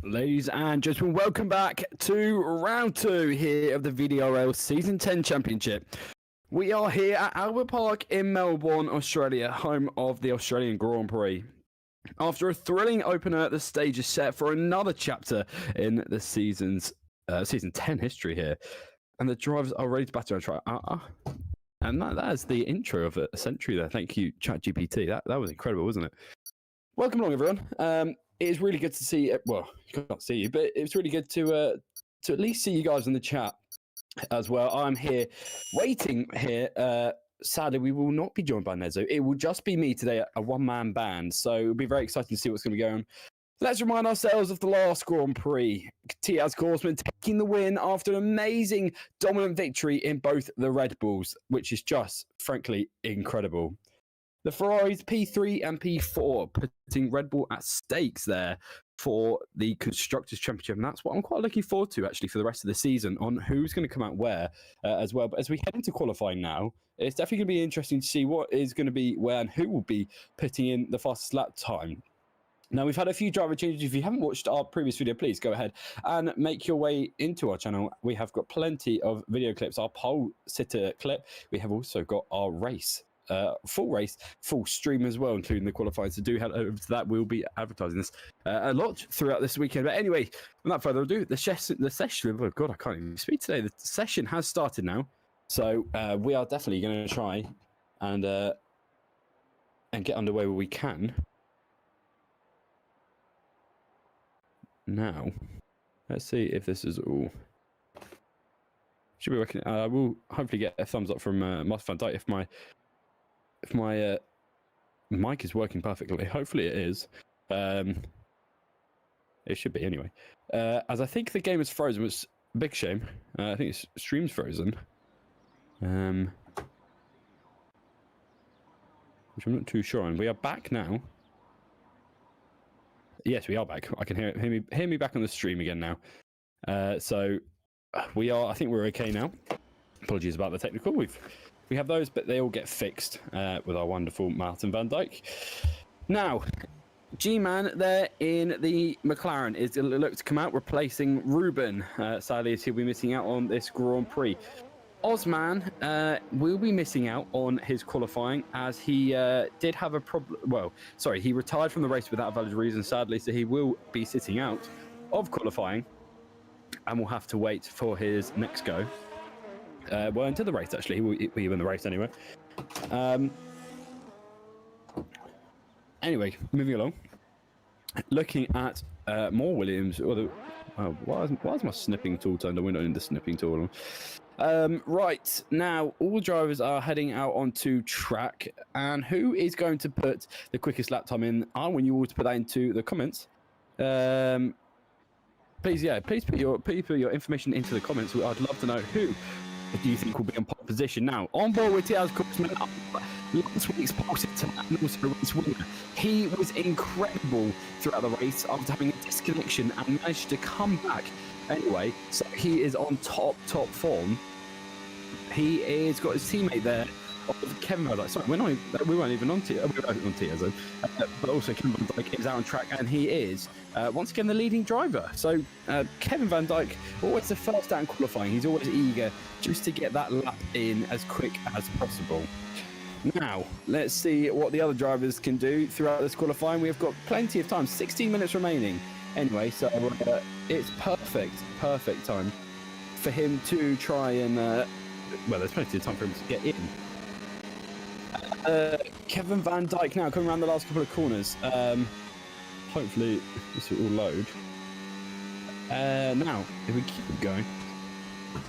Ladies and gentlemen, welcome back to round 2 here of the VDRL Season 10 Championship. We are here at Albert Park in Melbourne, Australia, home of the Australian Grand Prix. After a thrilling opener, the stage is set for another chapter in the Season 10 history here. And the drivers are ready to battle and try. And that is the intro of a century there. Thank you, ChatGPT. That was incredible, wasn't it? Welcome along, everyone. It is really good to see. Well, I can't see you, but it's really good to at least see you guys in the chat as well. I'm here, waiting here. Sadly, we will not be joined by Nezo. It will just be me today, a one-man band. So it'll be very exciting to see what's going to be going on. Let's remind ourselves of the last Grand Prix. Tiaz Korsman taking the win after an amazing dominant victory in both the Red Bulls, which is just, frankly, incredible. The Ferraris P3 and P4 putting Red Bull at stakes there for the Constructors' Championship. And that's what I'm quite looking forward to, actually, for the rest of the season on who's going to come out where as well. But as we head into qualifying now, it's definitely going to be interesting to see what is going to be where and who will be putting in the fastest lap time. Now, we've had a few driver changes. If you haven't watched our previous video, please go ahead and make your way into our channel. We have got plenty of video clips, our pole sitter clip. We have also got our race. Full race, full stream as well, including the qualifiers. So do head over to that. We'll be advertising this a lot throughout this weekend. But anyway, without further ado, the session. Oh God, I can't even speak today. The session has started now, so we are definitely going to try and get underway where we can. Now, let's see if this is all. Should be working. I will hopefully get a thumbs up from Master Van Dyke if my mic is working perfectly. Hopefully it is. It should be anyway. As I think the game is frozen, which is a big shame. I think it's stream's frozen. Which I'm not too sure on. We are back now. Yes, we are back. I can hear me back on the stream again now. So we are. I think we're okay now. Apologies about the technical. We have those, but they all get fixed with our wonderful Martin Van Dyke. Now, G-Man there in the McLaren is look to come out, replacing Ruben. Sadly, as he'll be missing out on this Grand Prix. Osman will be missing out on his qualifying as he did have a problem. Well, sorry, he retired from the race without a valid reason, sadly, so he will be sitting out of qualifying and will have to wait for his next go. Well, into the race, actually. He win the race anyway. Anyway, moving along. Looking at more Williams. Why is my snipping tool turned on? We're not in the snipping tool. Right, now, all drivers are heading out onto track. And who is going to put the quickest lap time in? I want you all to put that into the comments. Please put your information into the comments. I'd love to know who do you think will be in pole position. Now, on board with Tiaz Korsman, last week's pole sitter and also race winner. He was incredible throughout the race after having a disconnection and managed to come back anyway. So he is on top form. He is got his teammate there, Kevin Van Dyke. Sorry, we weren't even on Tiaz, but also Kevin Van Dyke is out on track, and he is once again the leading driver. So Kevin Van Dyke, always the first out in qualifying. He's always eager just to get that lap in as quick as possible. Now, let's see what the other drivers can do throughout this qualifying. We've got plenty of time, 16 minutes remaining. Anyway, so it's perfect time for him to try and, well, there's plenty of time for him to get in. Kevin Van Dyke now coming around the last couple of corners. Hopefully this will all load. Now, if we keep it going,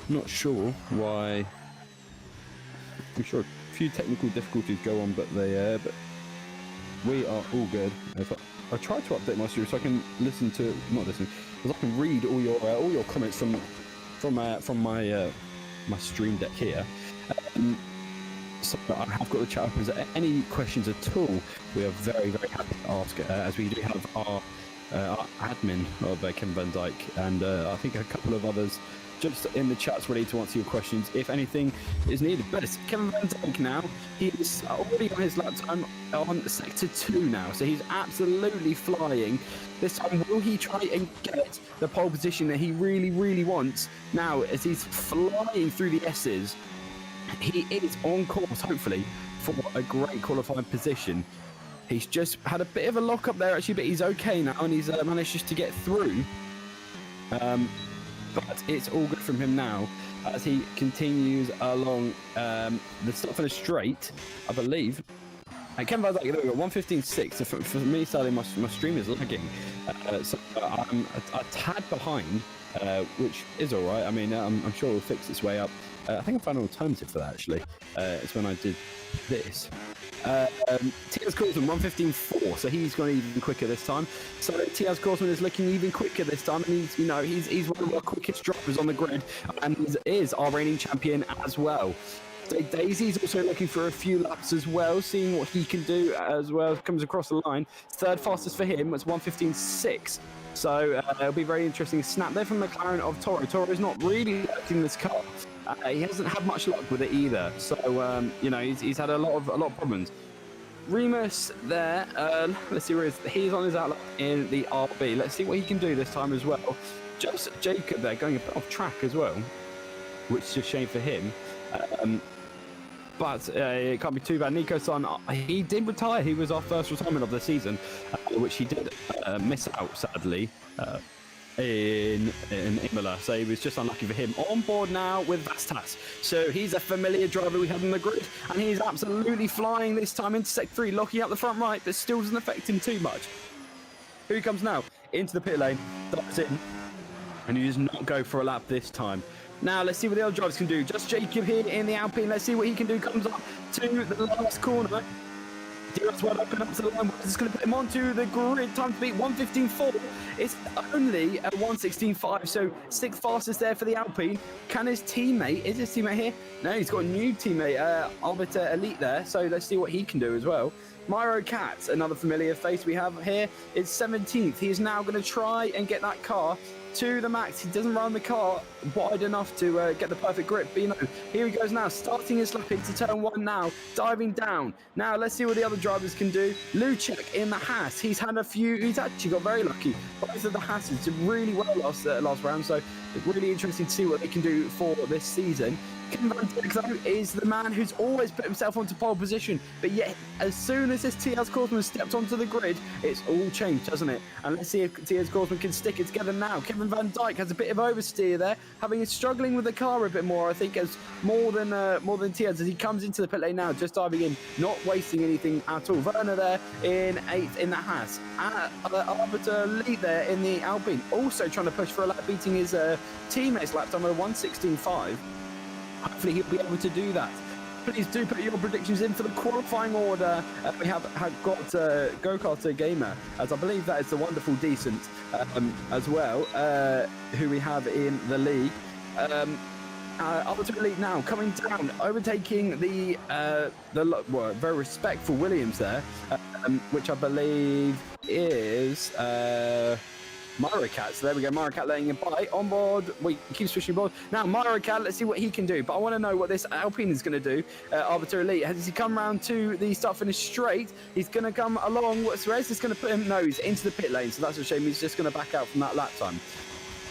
not sure why. I'm sure a few technical difficulties go on, but we are all good. I try to update my stream so I can listen to, not listen, because I can read all your comments from my stream deck here. So I have got the chat open. Any questions at all, we are very, very happy to ask, as we do have our admin of Kevin Van Dyke and I think a couple of others just in the chats ready to answer your questions if anything is needed. But it's Kevin Van Dijk now. He is already on his lap time on sector 2 now, so he's absolutely flying. This time, will he try and get the pole position that he really, really wants? Now, as he's flying through the S's, he is on course, hopefully, for a great qualifying position. He's just had a bit of a lock up there, actually, but he's okay now, and he's managed just to get through. But it's all good from him now as he continues along the start finish straight, I believe. And Kevin Van Dijk, there we go, 1:15.6. So for me, sadly, my stream is lagging. So I'm a tad behind, which is all right. I mean, I'm sure it'll fix its way up. I think I found an alternative for that, actually. It's when I did this. Tiaz Korsman 1:15.4, so he's gone even quicker this time. So Tiaz Korsman is looking even quicker this time, and he's one of our quickest drivers on the grid, and he is our reigning champion as well. So Daisy's also looking for a few laps as well, seeing what he can do as well. Comes across the line. Third fastest for him was 1:15.6. So it'll be very interesting. Snap there from McLaren of Toro. Toro's not really liking this car. He hasn't had much luck with it either. So he's had a lot of problems. Remus there. Let's see where he's on his outlet in the RB. Let's see what he can do this time as well. Just Jacob there going a bit off track as well, which is a shame for him. But it can't be too bad. Nico-san, he did retire. He was our first retirement of the season, which he did miss out, sadly, in Imola. So he was just unlucky for him. On board now with Vastas. So he's a familiar driver we have on the grid, and he's absolutely flying this time into Sector 3, locking up the front right, but still doesn't affect him too much. Here he comes now, into the pit lane, dives in, and he does not go for a lap this time. Now, let's see what the other drivers can do. Just Jacob here in the Alpine. Let's see what he can do. Comes up to the last corner. Diaz well open up to the line. What is this going to put him onto the grid? Time to beat 1:15.4. It's only a 1:16.5, so sixth fastest there for the Alpine. Can his teammate, is his teammate here? No, he's got a new teammate, Arbiter Elite there, so let's see what he can do as well. Myro Katz, another familiar face we have here, is 17th. He is now going to try and get that car to the max. He doesn't run the car wide enough to get the perfect grip. But here he goes now, starting his lap into turn 1 now, diving down. Now let's see what the other drivers can do. Luchek in the Haas. He's had a few, he's actually got very lucky. Both of the Haas's did really well last round, so it's really interesting to see what they can do for this season. Kevin Van Dijk, though, is the man who's always put himself onto pole position, but yet as soon as this Tiaz Korsman stepped onto the grid, it's all changed, hasn't it? And let's see if Tiaz Korsman can stick it together now. Kevin Van Dijk has a bit of oversteer there, struggling with the car a bit more, I think, as more than Tiaz, as he comes into the pit lane now, just diving in, not wasting anything at all. Werner there in 8th in the Haas. Arbiter Elite there in the Alpine, also trying to push for a lap, beating his teammates lap time at 1:16.5. Hopefully he'll be able to do that. Please do put your predictions in for the qualifying order. We have got Go-Karter Gamer, as I believe that is the wonderful Decent as well, who we have in the league. Arbiter Elite now coming down, overtaking the very respectful Williams there, which I believe is Myrocat. So there we go, Myrocat letting him by. On board, we keep switching board. Now Myrocat, let's see what he can do. But I want to know what this Alpine is going to do. Arbiter Elite, has he come round to the start finish straight? He's going to come along. Where's this going to put him? No, he's into the pit lane, so that's a shame. He's just going to back out from that lap time.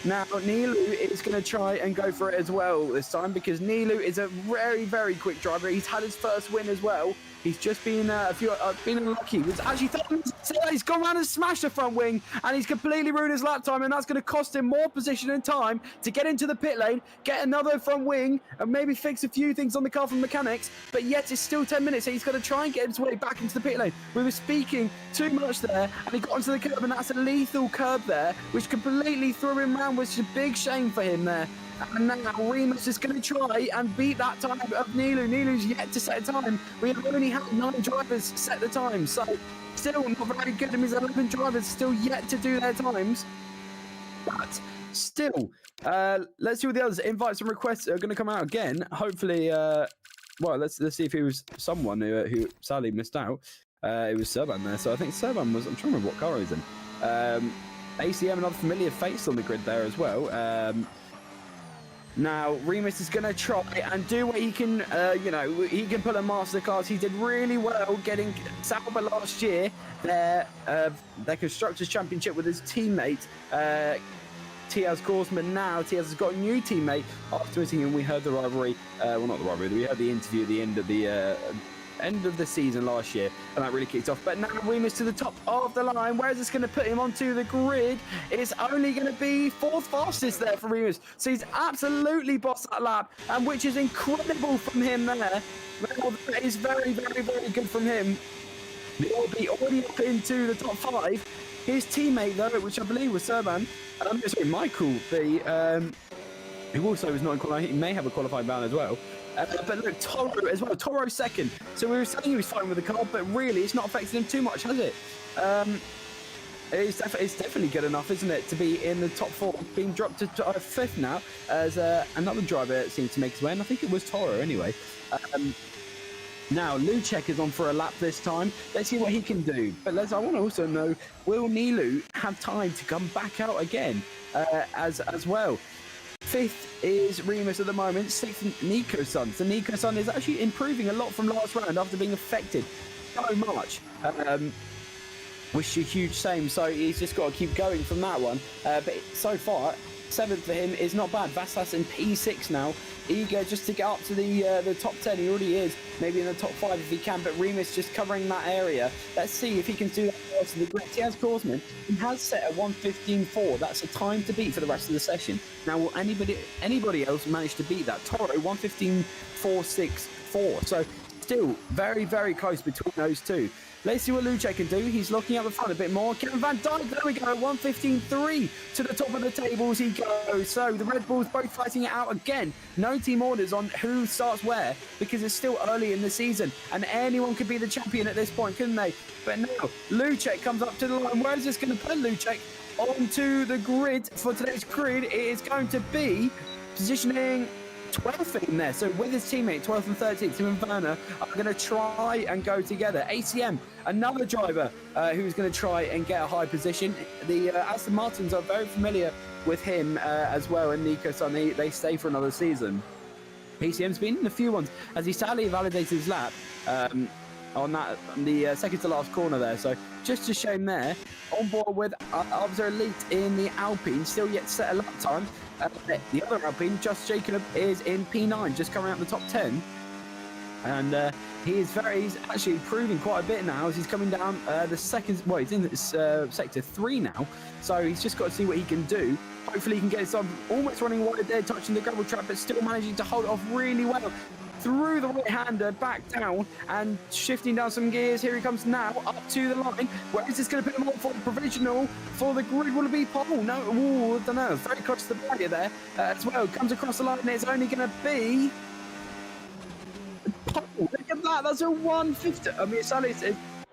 Now, Nilu is going to try and go for it as well this time, because Nilu is a very, very quick driver. He's had his first win as well. He's just been been unlucky. He's actually he's gone around and smashed the front wing, and he's completely ruined his lap time, and that's going to cost him more position and time to get into the pit lane, get another front wing, and maybe fix a few things on the car from mechanics. But yet it's still 10 minutes, so he's got to try and get his way back into the pit lane. We were speaking too much there, and he got onto the curb, and that's a lethal curb there, which completely threw him around, which is a big shame for him there. And now Remus is going to try and beat that time of Nilu. Nilu's yet to set a time. We have only had 9 drivers set the time, so still not very good. And his 11 drivers still yet to do their times. But still, let's see what the others. Invites and requests are going to come out again. Hopefully, well, let's see if he was someone who sadly missed out. It was Serban there, so I think Serban was. I'm trying to remember what car he's in. ACM, another familiar face on the grid there as well. Now, Remus is going to try and do what he can, he can pull a masterclass. He did really well getting Sauber last year, their Constructors' Championship with his teammate, Tiaz Korsman. Now, Tiaz has got a new teammate after meeting him. We heard the rivalry, well, not the rivalry, we heard the interview at the end of the season last year, and that really kicked off. But now Remus to the top of the line. Where is this going to put him onto the grid? It's only going to be 4th fastest there for Remus, so he's absolutely bossed that lap, and which is incredible from him there. Well, that is very, very, very good from him. He'll be already up into the top 5. His teammate though, which I believe was Michael B, who also was not in qualifying. He may have a qualifying ban as well. But look, Toro as well. Toro 2nd. So we were saying he was fine with the car, but really it's not affected him too much, has it? It's definitely good enough, isn't it, to be in the top 4, being dropped to 5th now, as another driver seems to make his way, and I think it was Toro anyway. Now, Lucek is on for a lap this time. Let's see what he can do. But I want to also know, will Nilu have time to come back out again as well? 5th is Remus at the moment. 6th, Nico-san. So Nico-san is actually improving a lot from last round after being affected so much. Wish you huge same. So he's just got to keep going from that one. But so far, 7th for him is not bad. Vassas in P6 now. Eager just to get up to the top 10. He already is. Maybe in the top 5 if he can. But Remus just covering that area. Let's see if he can do that first in the grid. Tiaz Korsman, he has set a 1:15.4. That's a time to beat for the rest of the session. Now, will anybody else manage to beat that? Toro 1:15.464. So still very, very close between those two. Let's see what Lucek can do. He's looking up the front a bit more. Kevin Van Dijk, there we go, 1:15.3 to the top of the tables he goes. So the Red Bulls both fighting it out again. No team orders on who starts where because it's still early in the season and anyone could be the champion at this point, couldn't they? But now Lucek comes up to the line. Where is this going to put Lucek onto the grid for today's grid? It is going to be positioning 12th in there. So with his teammate 12th and 13th, Tim and Werner are going to try and go together. ACM, another driver who's going to try and get a high position. The Aston Martins are very familiar with him as well, and Nico-san, they stay for another season. ACM's been in a few ones as he sadly validated his lap on the second to last corner there. So just a shame there. On board with Arbiter Elite in the Alpine, still yet to set a lap time. The other Alpine, Just Jacob, is in P9, just coming out the top 10. And he's actually improving quite a bit now as he's coming down the second. Well, he's in this, sector 3 now, so he's just got to see what he can do. Hopefully, he can get some almost running wide there, touching the gravel trap, but still managing to hold it off really well. Through the right-hander, back down, and shifting down some gears. Here he comes now, up to the line. Where is this going to put him on for the provisional? For the grid, will it be pole? No, ooh, I don't know. Very close to the barrier there as well. Comes across the line, and it's only going to be pole. Look at that, that's a 150. I mean,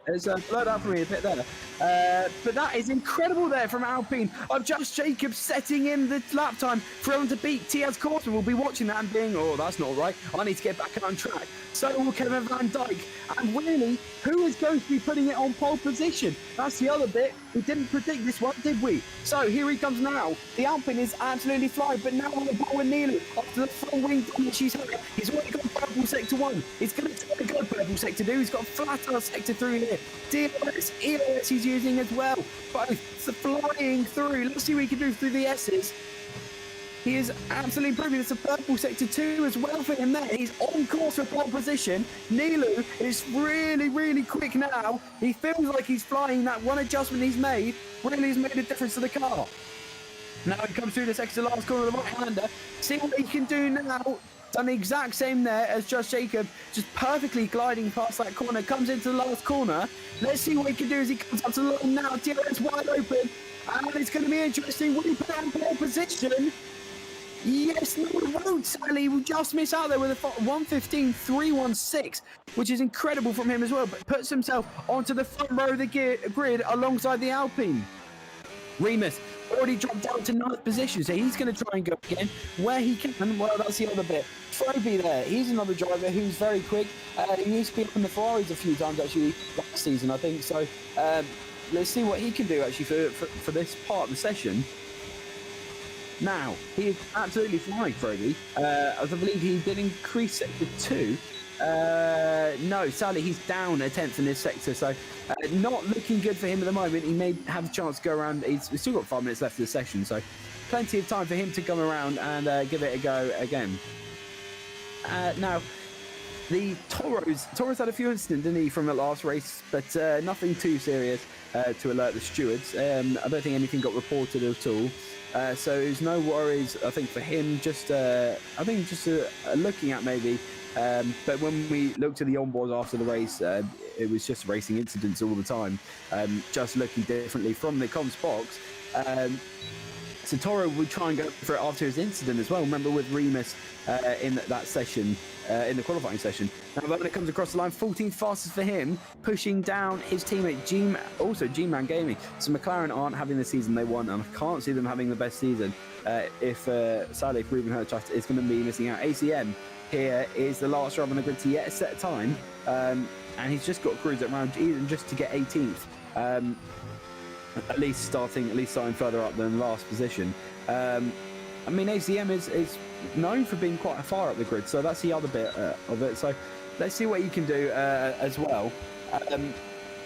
it's blurred out for me a bit there. But that is incredible there from Alpine. Of Just Jacob setting in the lap time for him to beat Tiaz Korsman. We'll be watching that and being, oh, that's not right. I need to get back on track. So will Kevin Van Dijk. And really, who is going to be putting it on pole position? That's the other bit. We didn't predict this one, did we? So here he comes now. The Alpine is absolutely flying, but now on the ball with Neely. After the full wing damage he's had, he's already got purple sector 1. He's going to go purple sector 2. He's got flat out sector 3 here. DRS, EOS he's using as well. Both flying through. Let's see what he can do through the S's. He is absolutely improving. It's a purple sector 2 as well for him there. He's on course for pole position. Nilu is really, really quick now. He feels like he's flying. That one adjustment he's made really has made a difference to the car. Now he comes through this extra last corner of the right-hander. See what he can do now. Done the exact same there as Just Jacob, just perfectly gliding past that corner. Comes into the last corner. Let's see what he can do as he comes up to the line now. DRS wide open. And it's going to be interesting. Will he put on pole position? Yes, no, he won't. Sadly, he will just miss out there with a 1:15.316, which is incredible from him as well, but puts himself onto the front row of the grid alongside the Alpine. Remus already dropped down to 9th position, so he's going to try and go again where he can. Well, that's the other bit. Troby there, he's another driver who's very quick. He used to be up in the Ferraris a few times actually last season, I think. So let's see what he can do actually for this part of the session. Now, he is absolutely flying, Frody. As I believe he did increase sector 2. No, sadly, he's down a 10th in this sector, so not looking good for him at the moment. He may have a chance to go around. He's still got 5 minutes left of the session, so plenty of time for him to come around and give it a go again. Now, the Toros had a few incidents, didn't he, from the last race, but nothing too serious to alert the stewards. I don't think anything got reported at all. So there's no worries, I think, for him. Just looking at maybe. But when we looked at the onboards after the race, it was just racing incidents all the time, just looking differently from the comms box. So Toro would try and go for it after his incident as well. Remember with Remus in that session, in the qualifying session. Now when it comes across the line, 14th fastest for him, pushing down his teammate G-Man Gaming. So McLaren aren't having the season they want, and I can't see them having the best season if sadly if Ruben Hertrust is going to be missing out. ACM here is the last driver on the grid to yet a set time, and he's just got cruised around even just to get 18th. At least starting further up than last position. I mean, ACM is known for being quite far up the grid, so that's the other bit of it. So let's see what he can do as well.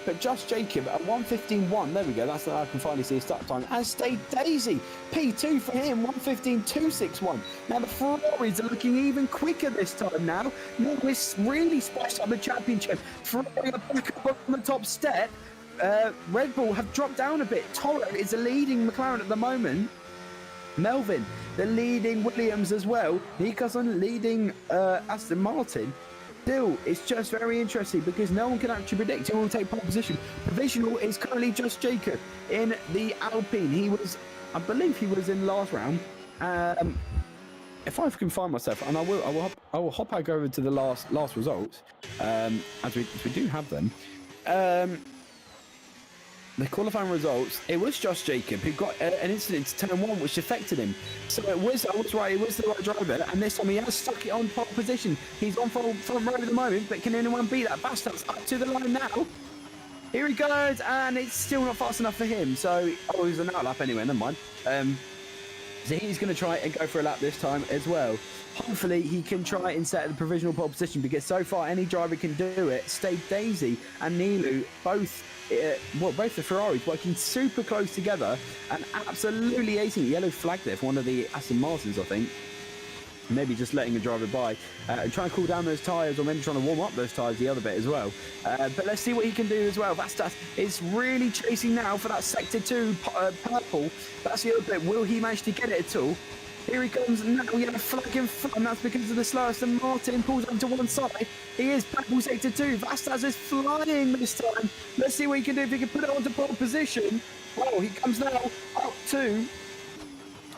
But Just Jacob at 1:15.1, there we go, that's I can finally see his start time. As stayed Daisy, P2 for him, 1:15.261. Now the Ferraris are looking even quicker this time now. Lewis really splashed up the championship. Ferrari are back up on the top step. Red Bull have dropped down a bit. Toro is the leading McLaren at the moment. Melvin, the leading Williams as well. Nicholson leading Aston Martin. Still, it's just very interesting because no one can actually predict who will take pole position. Provisional is currently Just Jacob in the Alpine. I believe he was in last round. If I can find myself, and I will hop back over to the last results, as we do have them. The qualifying results, it was Just Jacob who got an incident to turn 1 which affected him. So I was right, it was the right driver, and this time he has stuck it on pole position. He's on front row at the moment, but can anyone beat that? Bastards up to the line now. Here he goes, and it's still not fast enough for him. So, it was an outlap anyway, never mind. So he's going to try and go for a lap this time as well. Hopefully he can try and set the provisional pole position, because so far any driver can do it. Stay Daisy and Nilu, both the Ferraris working super close together and absolutely acing. Yellow flag there for one of the Aston Martins, I think. Maybe just letting a driver by, trying to cool down those tyres, or maybe trying to warm up those tyres the other bit as well. But let's see what he can do as well. Vastas is really chasing now for that sector 2 purple. That's the other bit. Will he manage to get it at all? Here he comes. Now we have a flag in front, and that's because of the slow Aston Martin. Pulls over to one side. He is purple sector 2. Vastas is flying this time. Let's see what he can do if he can put it onto pole position. Well, he comes now up to...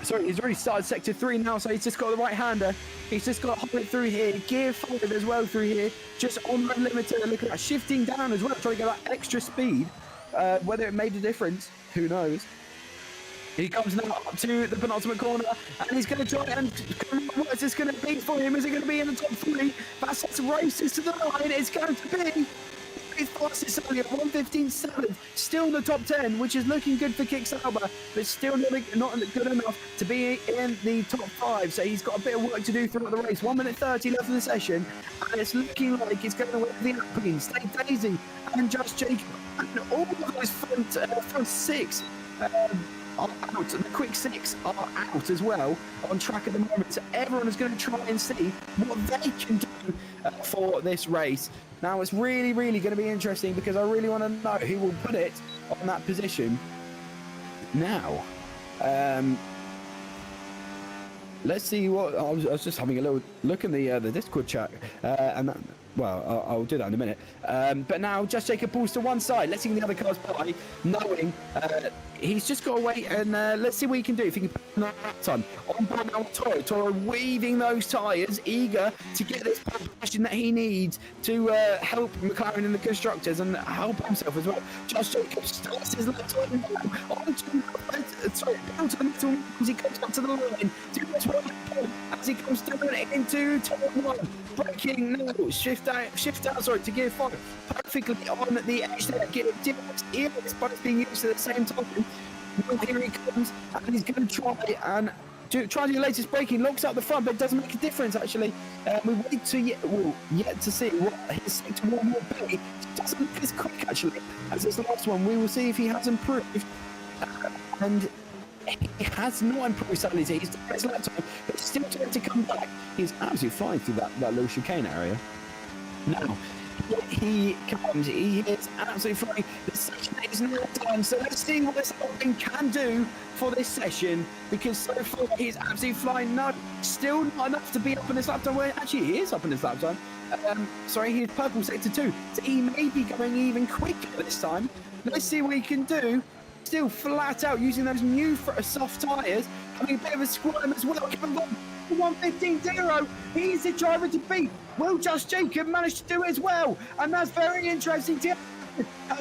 Sorry, he's already started sector 3 now, so he's just got the right-hander. He's just got to hold it through here. Gear 5 as well through here. Just on the limiter. Look at that. Shifting down as well, trying to get that extra speed. Whether it made a difference, who knows. He comes now up to the penultimate corner, and he's going to try and... What is this going to be for him? Is it going to be in the top 3? Vastas races to the line. It's going to be... His fastest earlier, 1:15.7, still in the top 10, which is looking good for Kick Sauber, but still not good enough to be in the top 5. So he's got a bit of work to do throughout the race. 1 minute 30 left in the session, and it's looking like he's going to win the Alpine. Stay Daisy and Just Jacob, and all of those front 6 are out. The quick 6 are out as well on track at the moment. So everyone is going to try and see what they can do for this race. Now it's really going to be interesting, because I really want to know who will put it on that position. Now, let's see what... I was just having a little look in the Discord chat, and that, well, I'll do that in a minute. But now Just Jacob pulls to one side. Let's see the other cars by, knowing he's just got to wait, and let's see what he can do. If he can put that time on board now, Toro weaving those tyres, eager to get this position that he needs to help McLaren in the constructors and help himself as well. Just Jacob starts his left on as he comes up to the line. As he comes down into turn 1, braking now, shift out, sorry, to gear 5, perfectly on the edge there. Gear is both being used at the same time. Well, here he comes, and he's going to try and tries your latest braking, locks out the front, but it doesn't make a difference actually. We wait to yet to see what his sector one will be. It doesn't look as quick actually as his last one. We will see if he has improved. And he has not improved sadly. He's done his lap time, but still trying to come back. He's absolutely flying through that little chicane area. Now, he comes, he is absolutely flying. The session is now done, so let's see what this thing can do for this session, because so far he's absolutely flying. No, still not enough to be up in his lap time. Well, actually, he is up in his lap time. Sorry, he's purple sector 2, so he may be going even quicker this time. Let's see what he can do. Still flat out using those new soft tyres, having a bit of a squirm as well. 115.0. He's the driver to beat. Will Just Jacob manage to do it as well? And that's very interesting.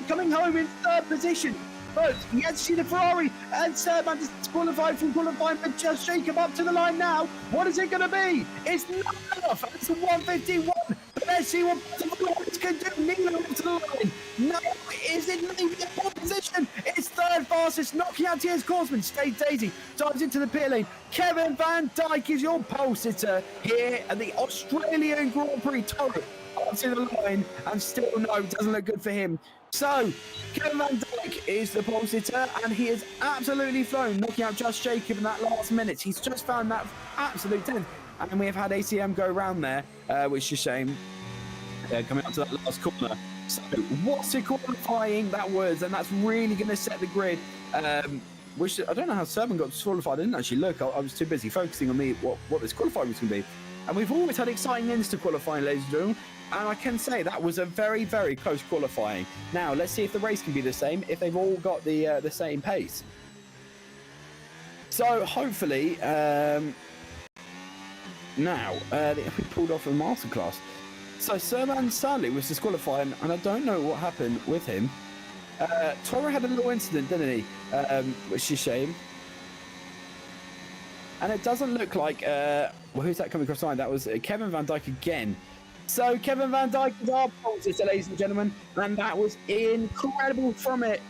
Coming home in 3rd position. But yet to see the Ferrari, and Serban disqualified from qualifying, but Just Jacob up to the line now. What is it going to be? It's not enough. It's a 151. But let's see what Ferrari can do. Nilo up to the line. No, is it not even a position? It's 3rd fastest, knocking out Tiers Korsman. Stay Daisy, dives into the pit lane. Kevin Van Dijk is your pole sitter here at the Australian Grand Prix. Torre up to the line, and still no, it doesn't look good for him. So, Kevin Van Dijk is the pole sitter, and he is absolutely flown, knocking out Just Jacob in that last minute. He's just found that absolute 10th, and we have had ACM go round there, which is a shame, coming up to that last corner. So, what's it qualifying? That was, and that's really going to set the grid. Which I don't know how Serban got disqualified. I didn't actually look. I was too busy focusing on what this qualifying was going to be. And we've always had exciting ends to qualifying, ladies and gentlemen. And I can say that was a very, very close qualifying. Now, let's see if the race can be the same, if they've all got the same pace. So, hopefully, now, we pulled off a masterclass. So, Serban sadly was disqualifying, and I don't know what happened with him. Torre had a little incident, didn't he? Which is a shame. And it doesn't look like... well, who's that coming across the line? That was Kevin Van Dijk again. So, Kevin Van Dijk is our pole sitter, ladies and gentlemen. And that was incredible from it.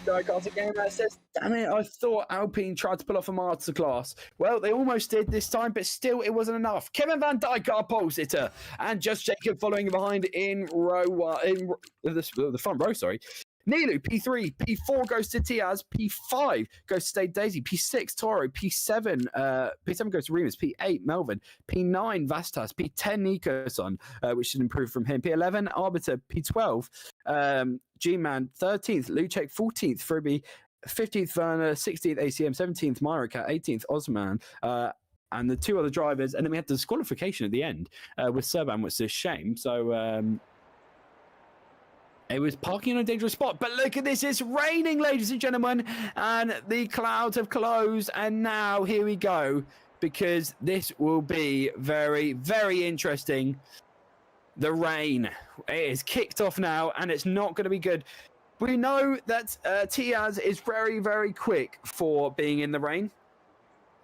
Go-karts again that says, damn it, I thought Alpine tried to pull off a masterclass. Well, they almost did this time, but still it wasn't enough. Kevin Van Dijk, our pole sitter. And Just Jacob following behind in the front row, sorry. Nilu, P3, P4 goes to Tiaz, P5 goes to Stay Daisy, P6 Toro, P7 goes to Remus, P8 Melvin, P9 Vastas, P10 Nikoson, which should improve from him, P11 Arbiter, P12 G-Man, 13th Lucek, 14th Fruby, 15th Werner, 16th ACM, 17th Myrica, 18th Osman, and the two other drivers, and then we had the disqualification at the end with Serban, which is a shame. So it was parking on a dangerous spot, but look at this, it's raining, ladies and gentlemen, and the clouds have closed, and now here we go, because this will be very, very interesting. The rain, it is kicked off now, and it's not going to be good. We know that Tiaz is very, very quick for being in the rain,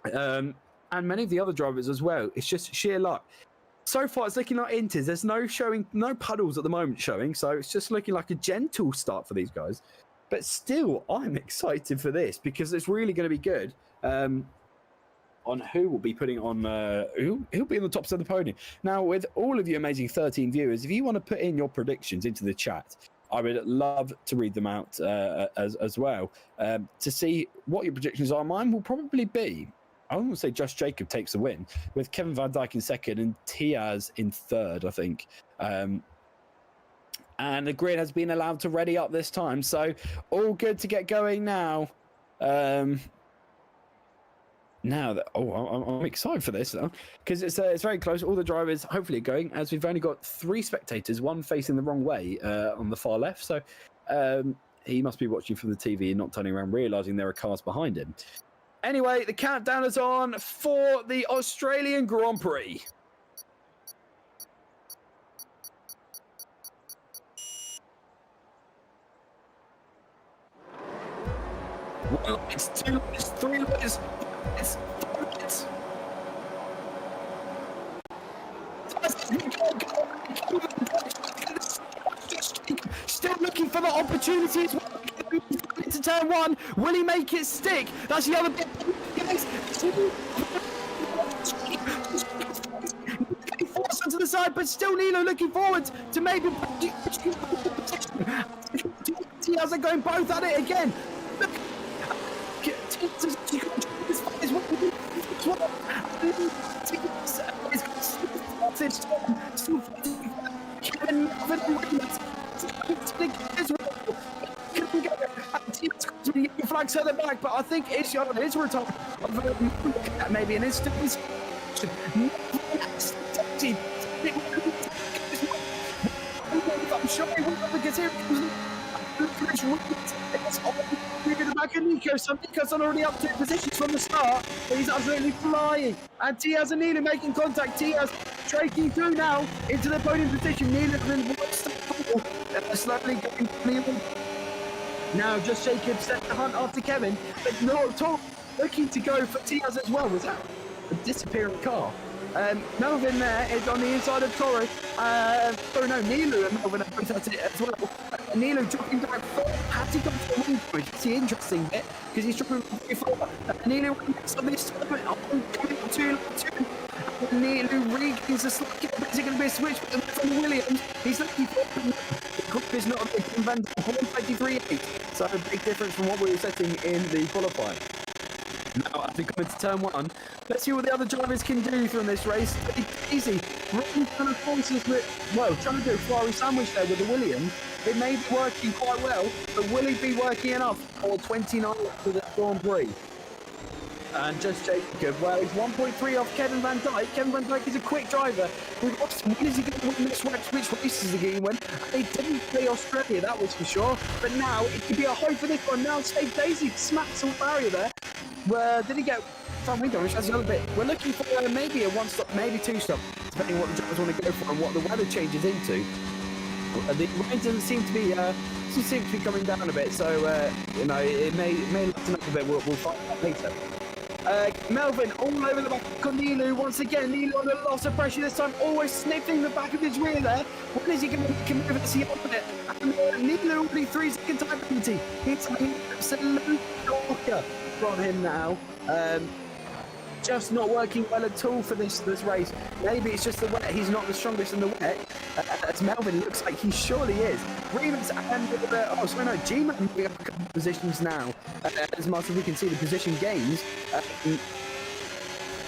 and many of the other drivers as well. It's just sheer luck. So far, it's looking like Inters. There's no puddles at the moment showing, so it's just looking like a gentle start for these guys. But still, I'm excited for this because it's really going to be good on who will be putting on who'll be in the top of the podium. Now, with all of you amazing 13 viewers, if you want to put in your predictions into the chat, I would love to read them out as well to see what your predictions are. Mine will probably be, I wouldn't say Just Jacob takes the win, with Kevin Van Dijk in second and Tiaz in third, I think. And the grid has been allowed to ready up this time, so all good to get going now. Now that I'm excited for this because it's very close. All the drivers hopefully are going, as we've only got 3 spectators, one facing the wrong way on the far left. So he must be watching from the TV and not turning around, realizing there are cars behind him. Anyway, the countdown is on for the Australian Grand Prix. Well, it's 2 lights, 3 lights, it's 4 lights. Still looking for the opportunities. To turn 1, will he make it stick? That's the other bit. Guys, side, but still Nilo looking forward to maybe... Tiaz are going both at it again. Look. Flags at the back, but I think it's return of maybe an instant. I'm sure he will because here it's back in Nico. So Nico's already up 2 positions from the start. He's absolutely flying. And Tiaz and Nilo making contact. Tiaz traking through now into the podium position. Nilo slowly going now. Just Jacob set the hunt after Kevin, but not at all looking to go for Tiaz as well. Was that a disappearing car? Melvin there is on the inside of Toro. No, Nilo and Melvin are both at it as well. Nilo dropping back 4. Has he gone for the wing point? It's the interesting bit because he's dropping back 4. Nilo on this time. Coming up to 2. Nilo regains the slack. Is it going to be a switch from Williams? He's looking for the group is not a big Van 123.8. So a big difference from what we were setting in the qualifying. Now, as we come into turn 1, let's see what the other drivers can do from this race. It's easy. Really kind of forces with, well, trying to do a Ferrari sandwich there with the Williams. It may be working quite well, but will it be working enough for 29 for the Grand Prix? And just Jacob, well, he's 1.3 off Kevin Van Dijk. Kevin Van Dijk is a quick driver. When is he going to win this race? Which race is he going to win? They didn't play Australia, that was for sure. But now, it could be a hope for this one. Now, Steve Daisy smacks on barrier there. Where did he get front wing damage? That's another bit. We're looking for maybe a 1-stop, maybe 2-stop, depending on what the drivers want to go for and what the weather changes into. The rain doesn't seem to be coming down a bit, so you know, it may lighten up a bit. We'll find out later. Melvin all over the back of Nilo once again. Nilo under lots of pressure this time, always sniffing the back of his rear there. When is he going to make a move at the on it? And Nilo only 3 second time penalty. It's an absolute shocker from him now. Just not working well at all for this race. Maybe it's just the wet. He's not the strongest in the wet. As Melvin looks like he surely is. Remus and G-Man moving up a couple of positions now. As much as we can see the position gains.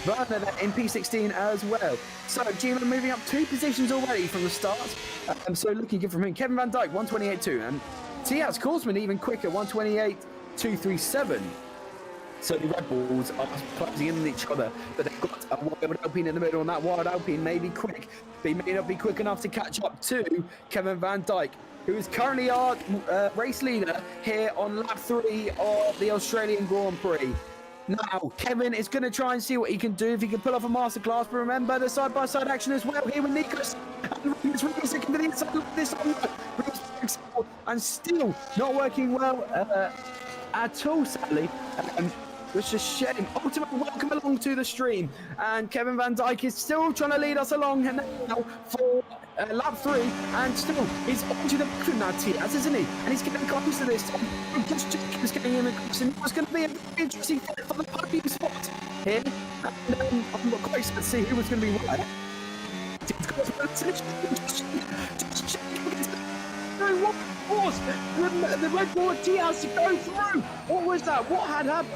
Werner in P16 as well. So G-Man moving up 2 positions already from the start. So looking good from him. Kevin Van Dijk 128.2 and Tiaz Korsman even quicker 128.237. So the Red Bulls are closing in on each other, but they've got a wild Alpine in the middle, and that wild Alpine may be quick, but he may not be quick enough to catch up to Kevin Van Dijk, who is currently our race leader here on lap 3 of the Australian Grand Prix. Now, Kevin is going to try and see what he can do, if he can pull off a masterclass, but remember the side-by-side action as well here with Nikos. And Remus really second to the inside of this one. And still not working well at all, sadly. Which is a shame. Ultimate welcome along to the stream. And Kevin Van Dijk is still trying to lead us along now for lap 3. And still, he's onto the back now, Tiaz, isn't he? And he's getting close to this. Just Jacob's getting him across. And it was going to be a very interesting fight for the podium spot here. And I'm not quite sure to see who was going to be where. What was the Red Bull Tiaz to go through? What was that? What had happened?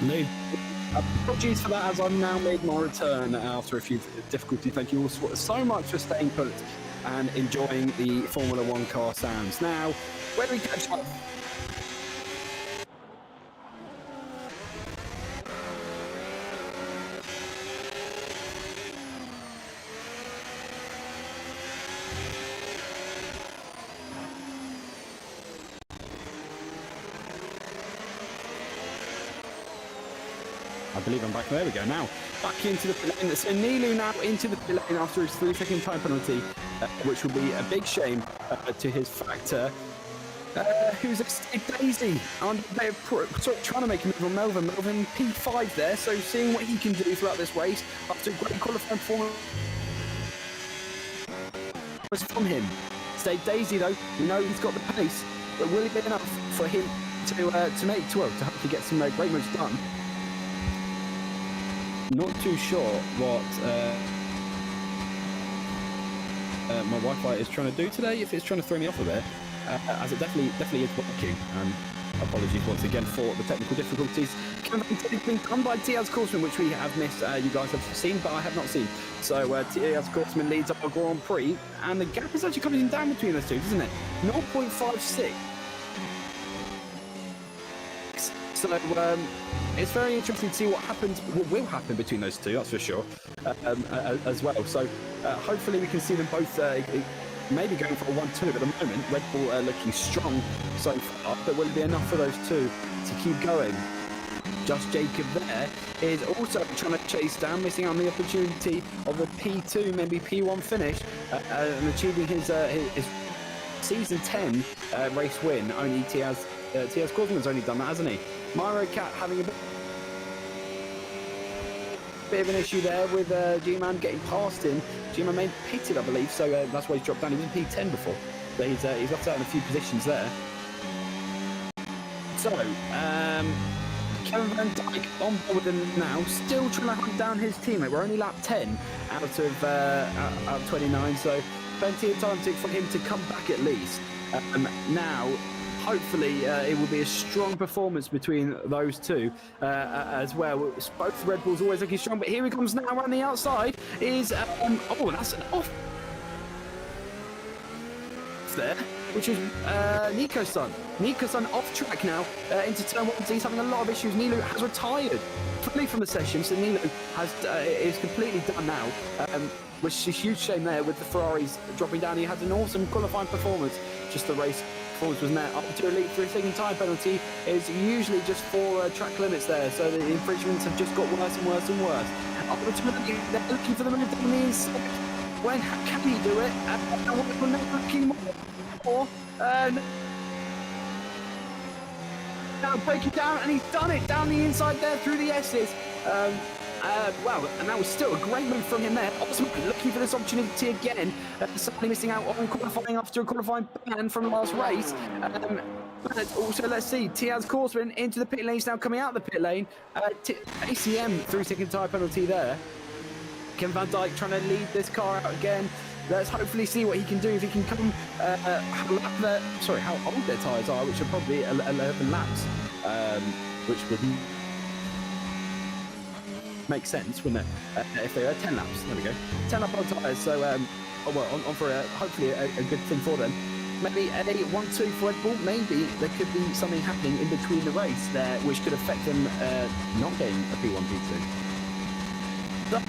No. Apologies for that, as I've now made my return after a few difficulties. Thank you all so much for staying put and enjoying the Formula One car sounds. Now, where do we catch up? I believe I'm back. There we go. Now, back into the pit lane. So Nilu now into the pit lane after his 3-second time penalty, which will be a big shame to his factor. Who's a Daisy? They're trying to make a move on Melvin. Melvin P5 there, so seeing what he can do throughout this race after a great qualifying performance from him. Stay Daisy though, we know he's got the pace, but will it be enough for him to make 12 to hopefully get some great moves done? Not too sure what my Wi-Fi is trying to do today, if it's trying to throw me off a bit, as it definitely is working. Apologies once again for the technical difficulties. It's been done by Tiaz Korsman, which we have missed. You guys have seen, but I have not seen. So Tiaz Korsman leads up our Grand Prix, and the gap is actually coming down between those two, isn't it? 0.56. So it's very interesting to see what will happen between those two, that's for sure, as well. So hopefully we can see them both maybe going for a 1-2 at the moment. Red Bull looking strong so far, but will it be enough for those two to keep going? Just Jacob there is also trying to chase down, missing out on the opportunity of a P2, maybe P1 finish, and achieving his season 10 race win. Only Tiaz Korsman's only done that, hasn't he? Myro Cat having a bit of an issue there with G-Man getting past him. G-Man made pitted, I believe, so that's why he's dropped down. He was in P10 before, but he's lost out in a few positions there. So, Kevin Van Dijk on board with him now, still trying to hunt down his teammate. We're only lap 10 out of 29, so plenty of time for him to come back at least. Now, hopefully it will be a strong performance between those two as well. Both Red Bulls always looking strong, but here he comes now around the outside. Is oh, that's an off there, which is Nico-san. Nico-san off track now into turn 1. He's having a lot of issues. Nilu has retired fully from the session, so Nilu is completely done now, which is a huge shame there with the Ferraris dropping down. He had an awesome qualifying performance, just the race performance was met. Up to elite 3-second time penalty is usually just 4 track limits there, so the infringements have just got worse and worse and worse. Ultimately, they're looking for the move down the inside. When can he do it? We're not looking more. Now breaking down, and he's done it down the inside there through the S's. Wow, and that was still a great move from him there. Ultimately looking for this opportunity again, sadly missing out on qualifying after a qualifying ban from last race. But also, let's see, Tiaz Korsman into the pit lane. He's now coming out of the pit lane. ACM 3-second tyre penalty there. Kevin Van Dijk trying to lead this car out again. Let's hopefully see what he can do, if he can come how old their tyres are, which are probably 11 laps, which would make sense, wouldn't it? If they were 10 laps, there we go. 10 lap on tyres, so on for hopefully a good thing for them. Maybe a 1-2 for Red Bull. Maybe there could be something happening in between the race there, which could affect them not getting a P1, P2. So,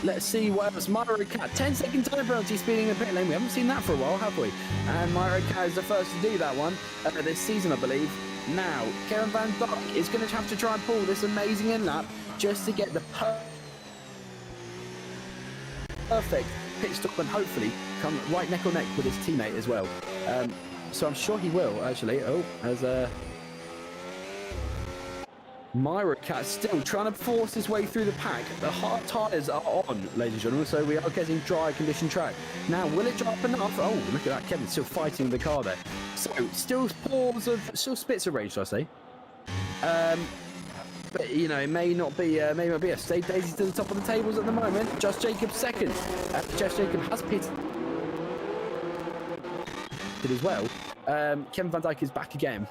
let's see what else. Myro Cat, 10-second time penalty speeding in the pit lane. We haven't seen that for a while, have we? And Myro Cat is the first to do that one this season, I believe. Now, Kevin Van Dijk is going to have to try and pull this amazing in-lap just to get the perfect pit stop and hopefully come right neck or neck with his teammate as well. So I'm sure he will, actually. Oh, as Myro Cat still trying to force his way through the pack. The hard tyres are on, ladies and gentlemen, so we are getting dry condition track. Now, will it drop enough? Oh, look at that, Kevin still fighting the car there. So, still spits of range, should I say. But, you know, it may not be a Stay Daisy to the top of the tables at the moment. Just Jacob second. Just Jacob has pitted as well. Kevin Van Dijk is back again.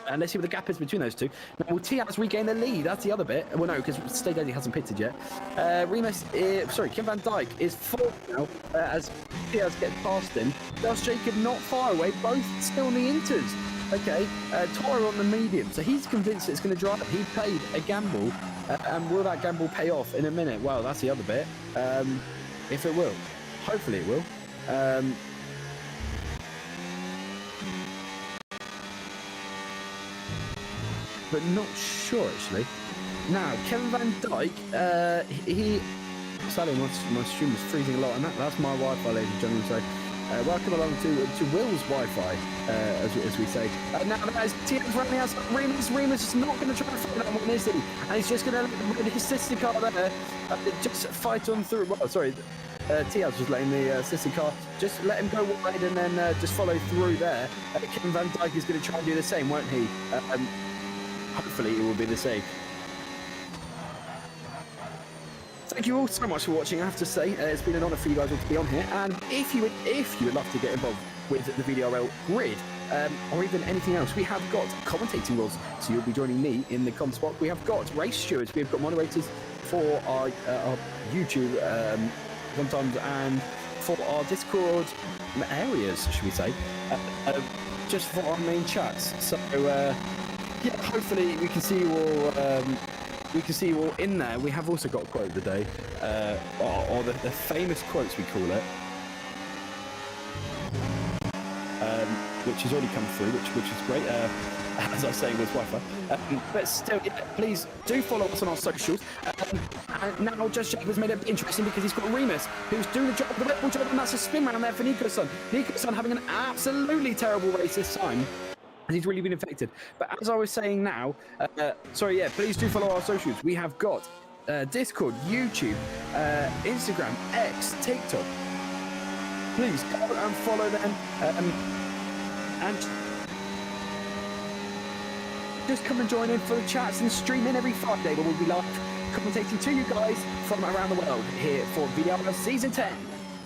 And let's see what the gap is between those two. Now, will Tiaz regain the lead? That's the other bit. Well, no, because Stay Daisy hasn't pitted yet. Kevin Van Dijk is fourth now as Tiaz gets past him. Josh Jacob not far away, both still in the inters. Okay, Toro on the medium, so he's convinced it's going to drive. He played a gamble, and will that gamble pay off in a minute? Well, that's the other bit. If it will. Hopefully it will. But not sure, actually. Now, Kevin Van Dijk, sadly, my stream was freezing a lot, and that's my Wi-Fi, ladies and gentlemen, so welcome along to Will's Wi-Fi, as we say. Now, as Tia's running outside, Remus is not going to try and fight that one, is he? And he's just going to let his sister car there just fight on through. Well, sorry, Tia's just letting the sister car just let him go wide and then just follow through there. Kevin Van Dijk is going to try and do the same, won't he? Hopefully it will be the same. Thank you all so much for watching. I have to say, it's been an honour for you guys all to be on here. And if you would love to get involved with the VDRL grid, or even anything else, we have got commentating roles. So you'll be joining me in the com spot. We have got race stewards. We've got moderators for our YouTube sometimes, and for our Discord areas, should we say, just for our main chats. So yeah, hopefully we can see you all. We can see you all in there. We have also got a quote of the day, or the famous quotes we call it, which has already come through, which is great. As I was saying with Wi-Fi, but still, yeah, please do follow us on our socials. And now Josh Jacob has made it interesting because he's got Remus, who's doing the Red Bull job, and that's a spin round there for Nico-san. Nico-san having an absolutely terrible race this time. He's really been affected. But as I was saying now, please do follow our socials. We have got Discord, YouTube, Instagram, X, TikTok. Please go and follow them. And just come and join in for the chats and streaming every Friday where we'll be live commentating to you guys from around the world here for VDRL Season 10.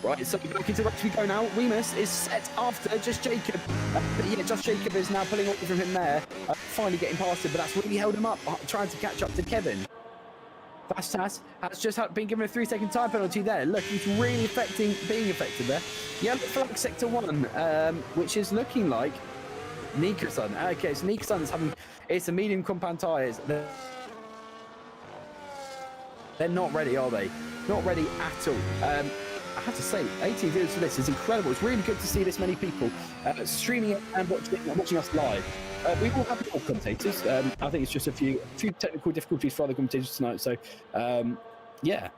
Right, so back into the race we go now. Remus is set after Just Jacob. But yeah, Just Jacob is now pulling away from him there. Finally getting past him, but that's really held him up, trying to catch up to Kevin. Vastas has just been given a 3-second time penalty there. Look, he's really being affected there. Yellow flag sector 1, which is looking like Nico-san. Okay, so Nico-san is it's a medium compound tyres. They're not ready, are they? Not ready at all. I have to say, 18 viewers for this is incredible. It's really good to see this many people streaming it and watching us live. We will have more commentators. I think it's just a few technical difficulties for other commentators tonight. So, yeah.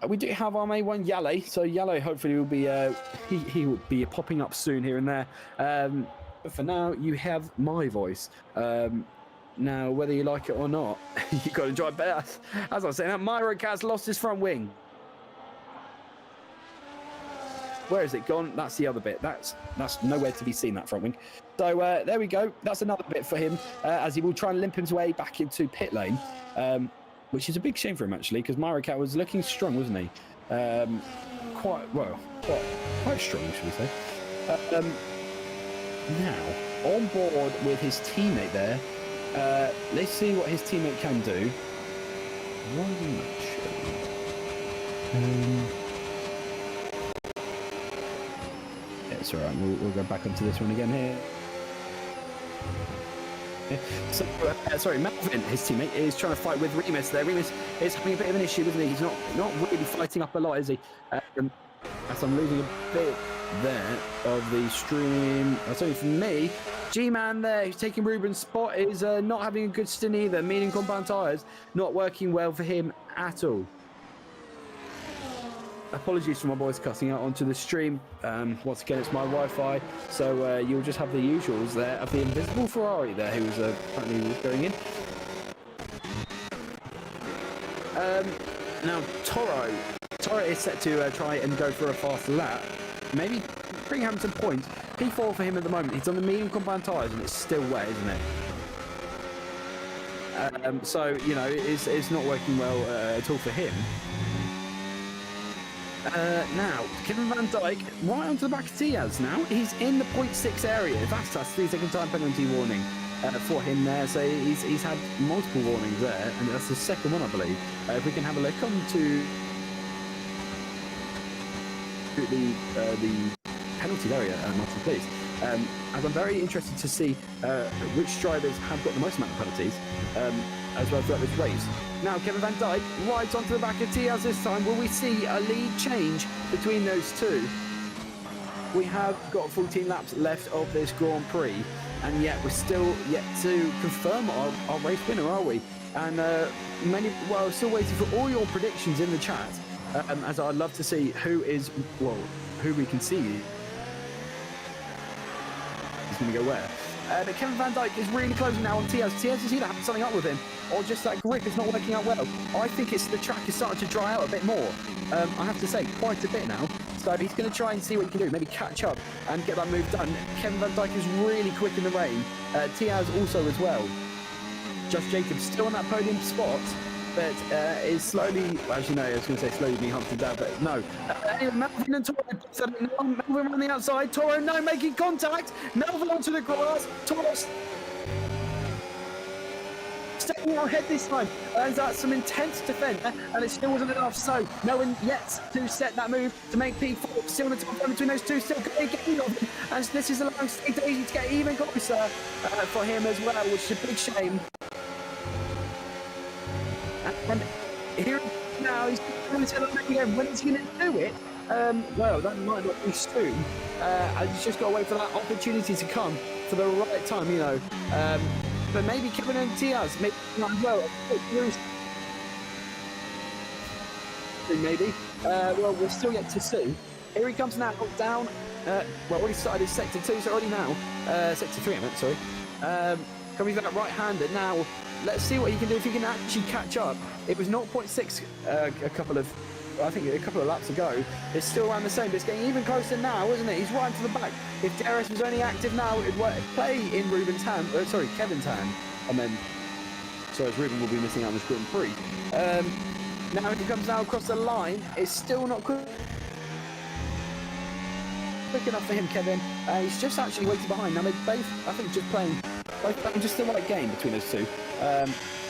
We do have our main one, Yale. So Yale hopefully will be he will be popping up soon here and there. But for now, you have my voice. Now, whether you like it or not, you've got to drive better. As I was saying, Myro Kaz lost his front wing. Where has it gone? That's the other bit. That's nowhere to be seen, that front wing. So there we go. That's another bit for him, as he will try and limp his way back into pit lane, which is a big shame for him, actually, because Myrocat was looking strong, wasn't he? Quite strong, should we say. Now, on board with his teammate there. Let's see what his teammate can do. It's all right. We'll go back onto this one again here. So, sorry, Melvin, his teammate, is trying to fight with Remus there. Remus is having a bit of an issue, isn't he? He's not really fighting up a lot, is he? As I'm losing a bit there of the stream. That's only from me. G-Man there, who's taking Ruben's spot, is not having a good stint either. Medium compound tyres, not working well for him at all. Apologies for my boys cutting out onto the stream. Once again, it's my Wi-Fi, so you'll just have the usuals there of the invisible Ferrari there, who was apparently going in. Now, Toro is set to try and go for a fast lap. Maybe bring him some points. P4 for him at the moment. He's on the medium compound tyres, and it's still wet, isn't it? So, you know, it's not working well at all for him. Now, Kevin Van Dijk, right onto the back of Diaz now. He's in the 0.6 area. That's a 3-second time penalty warning for him there. So he's had multiple warnings there, and that's the second one, I believe. If we can have a look on to the penalty area, Martin, please. As I'm very interested to see which drivers have got the most amount of penalties as well throughout this race. Now, Kevin Van Dijk right onto the back of Diaz this time. Will we see a lead change between those two? We have got 14 laps left of this Grand Prix, and yet we're still yet to confirm our race winner, are we? And still waiting for all your predictions in the chat, as I'd love to see who we can see is going to go where. But Kevin Van Dijk is really closing now on Diaz. Diaz is either having something up with him, or just that grip is not working out well. I think it's the track is starting to dry out a bit more. I have to say, quite a bit now. So he's going to try and see what he can do, maybe catch up and get that move done. Kevin Van Dijk is really quick in the rain. Diaz also as well. Just Jacobs still on that podium spot, but is slowly, well, as you know, I was going to say slowly being hunted down, but no. Anyway, Melvin and Toro, Melvin on the outside, Toro no making contact, Melvin onto the grass, Toro staying out ahead this time, and that's some intense defence, and it still wasn't enough, so Melvin yet to set that move to make P4, still in the top between those two, still getting of him, and this is allowing Steve Daisy to get even closer for him as well, which is a big shame. And here now, he's going to tell him again. When is he going to do it? Well, that might not be soon. And he's just got to wait for that opportunity to come for the right time, you know. But maybe Kevin and Diaz, maybe not as well. Maybe. Well, we're still yet to see. Here he comes now, down. Already started his sector 2, so already now. Sector 3, I meant, sorry. Coming back right-handed now. Let's see what he can do if he can actually catch up. It was 0.6 a couple of laps ago. It's still around the same, but it's getting even closer now, isn't it? He's right to the back. If Darius was only active now, it'd play in Kevin's hand. And then, so as Ruben will be missing out on this Grand Prix. Now he comes now across the line. It's still not quick enough for him, Kevin. He's just actually waiting behind. Now they're both, I think, just playing just the right game between those two,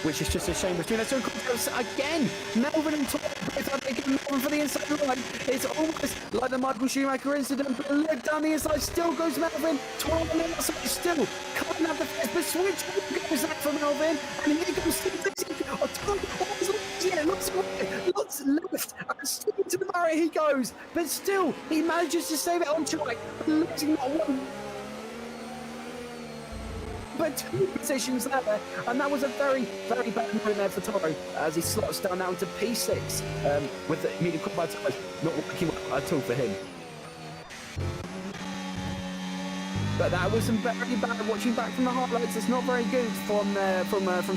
which is just a shame between those two. Again, Melvin and Tom both are taking Melvin for the inside line. It's almost like the Michael Schumacher incident, but look down the inside, still goes Melvin. Tom on the outside, still can't have the first, but switch goes out for Melvin, and here goes Steve. Lots left, and straight to the barrier he goes, but still, he manages to save it on track, losing that one. But 2 positions there, and that was a very, very bad move there for Toro as he slots down now into P6 with the medium combat tyres not working well at all for him. But that was some very bad watching back from the highlights. It's not very good from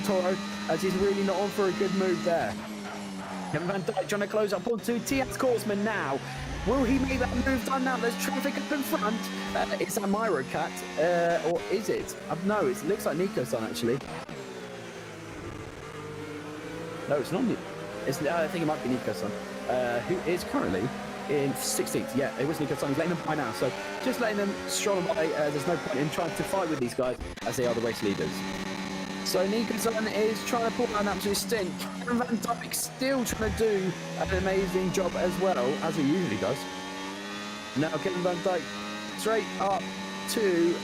Toro as he's really not on for a good move there. Kevin Van Dijk trying to close up onto Tiaz Korsman now. Will he make that move done now? There's traffic up in front. Is that Myro Cat? Or is it? No, it looks like Nico's son actually. No, it's not. I think it might be Nico's son, who is currently in 16th. Yeah, it was Nico's son. He's letting them by now. So just letting them stroll by. There's no point in trying to fight with these guys as they are the race leaders. So Nico's son is trying to pull down an absolute stink. Kevin Van Dijk still trying to do an amazing job as well, as he usually does. Now Kevin Van Dijk straight up to,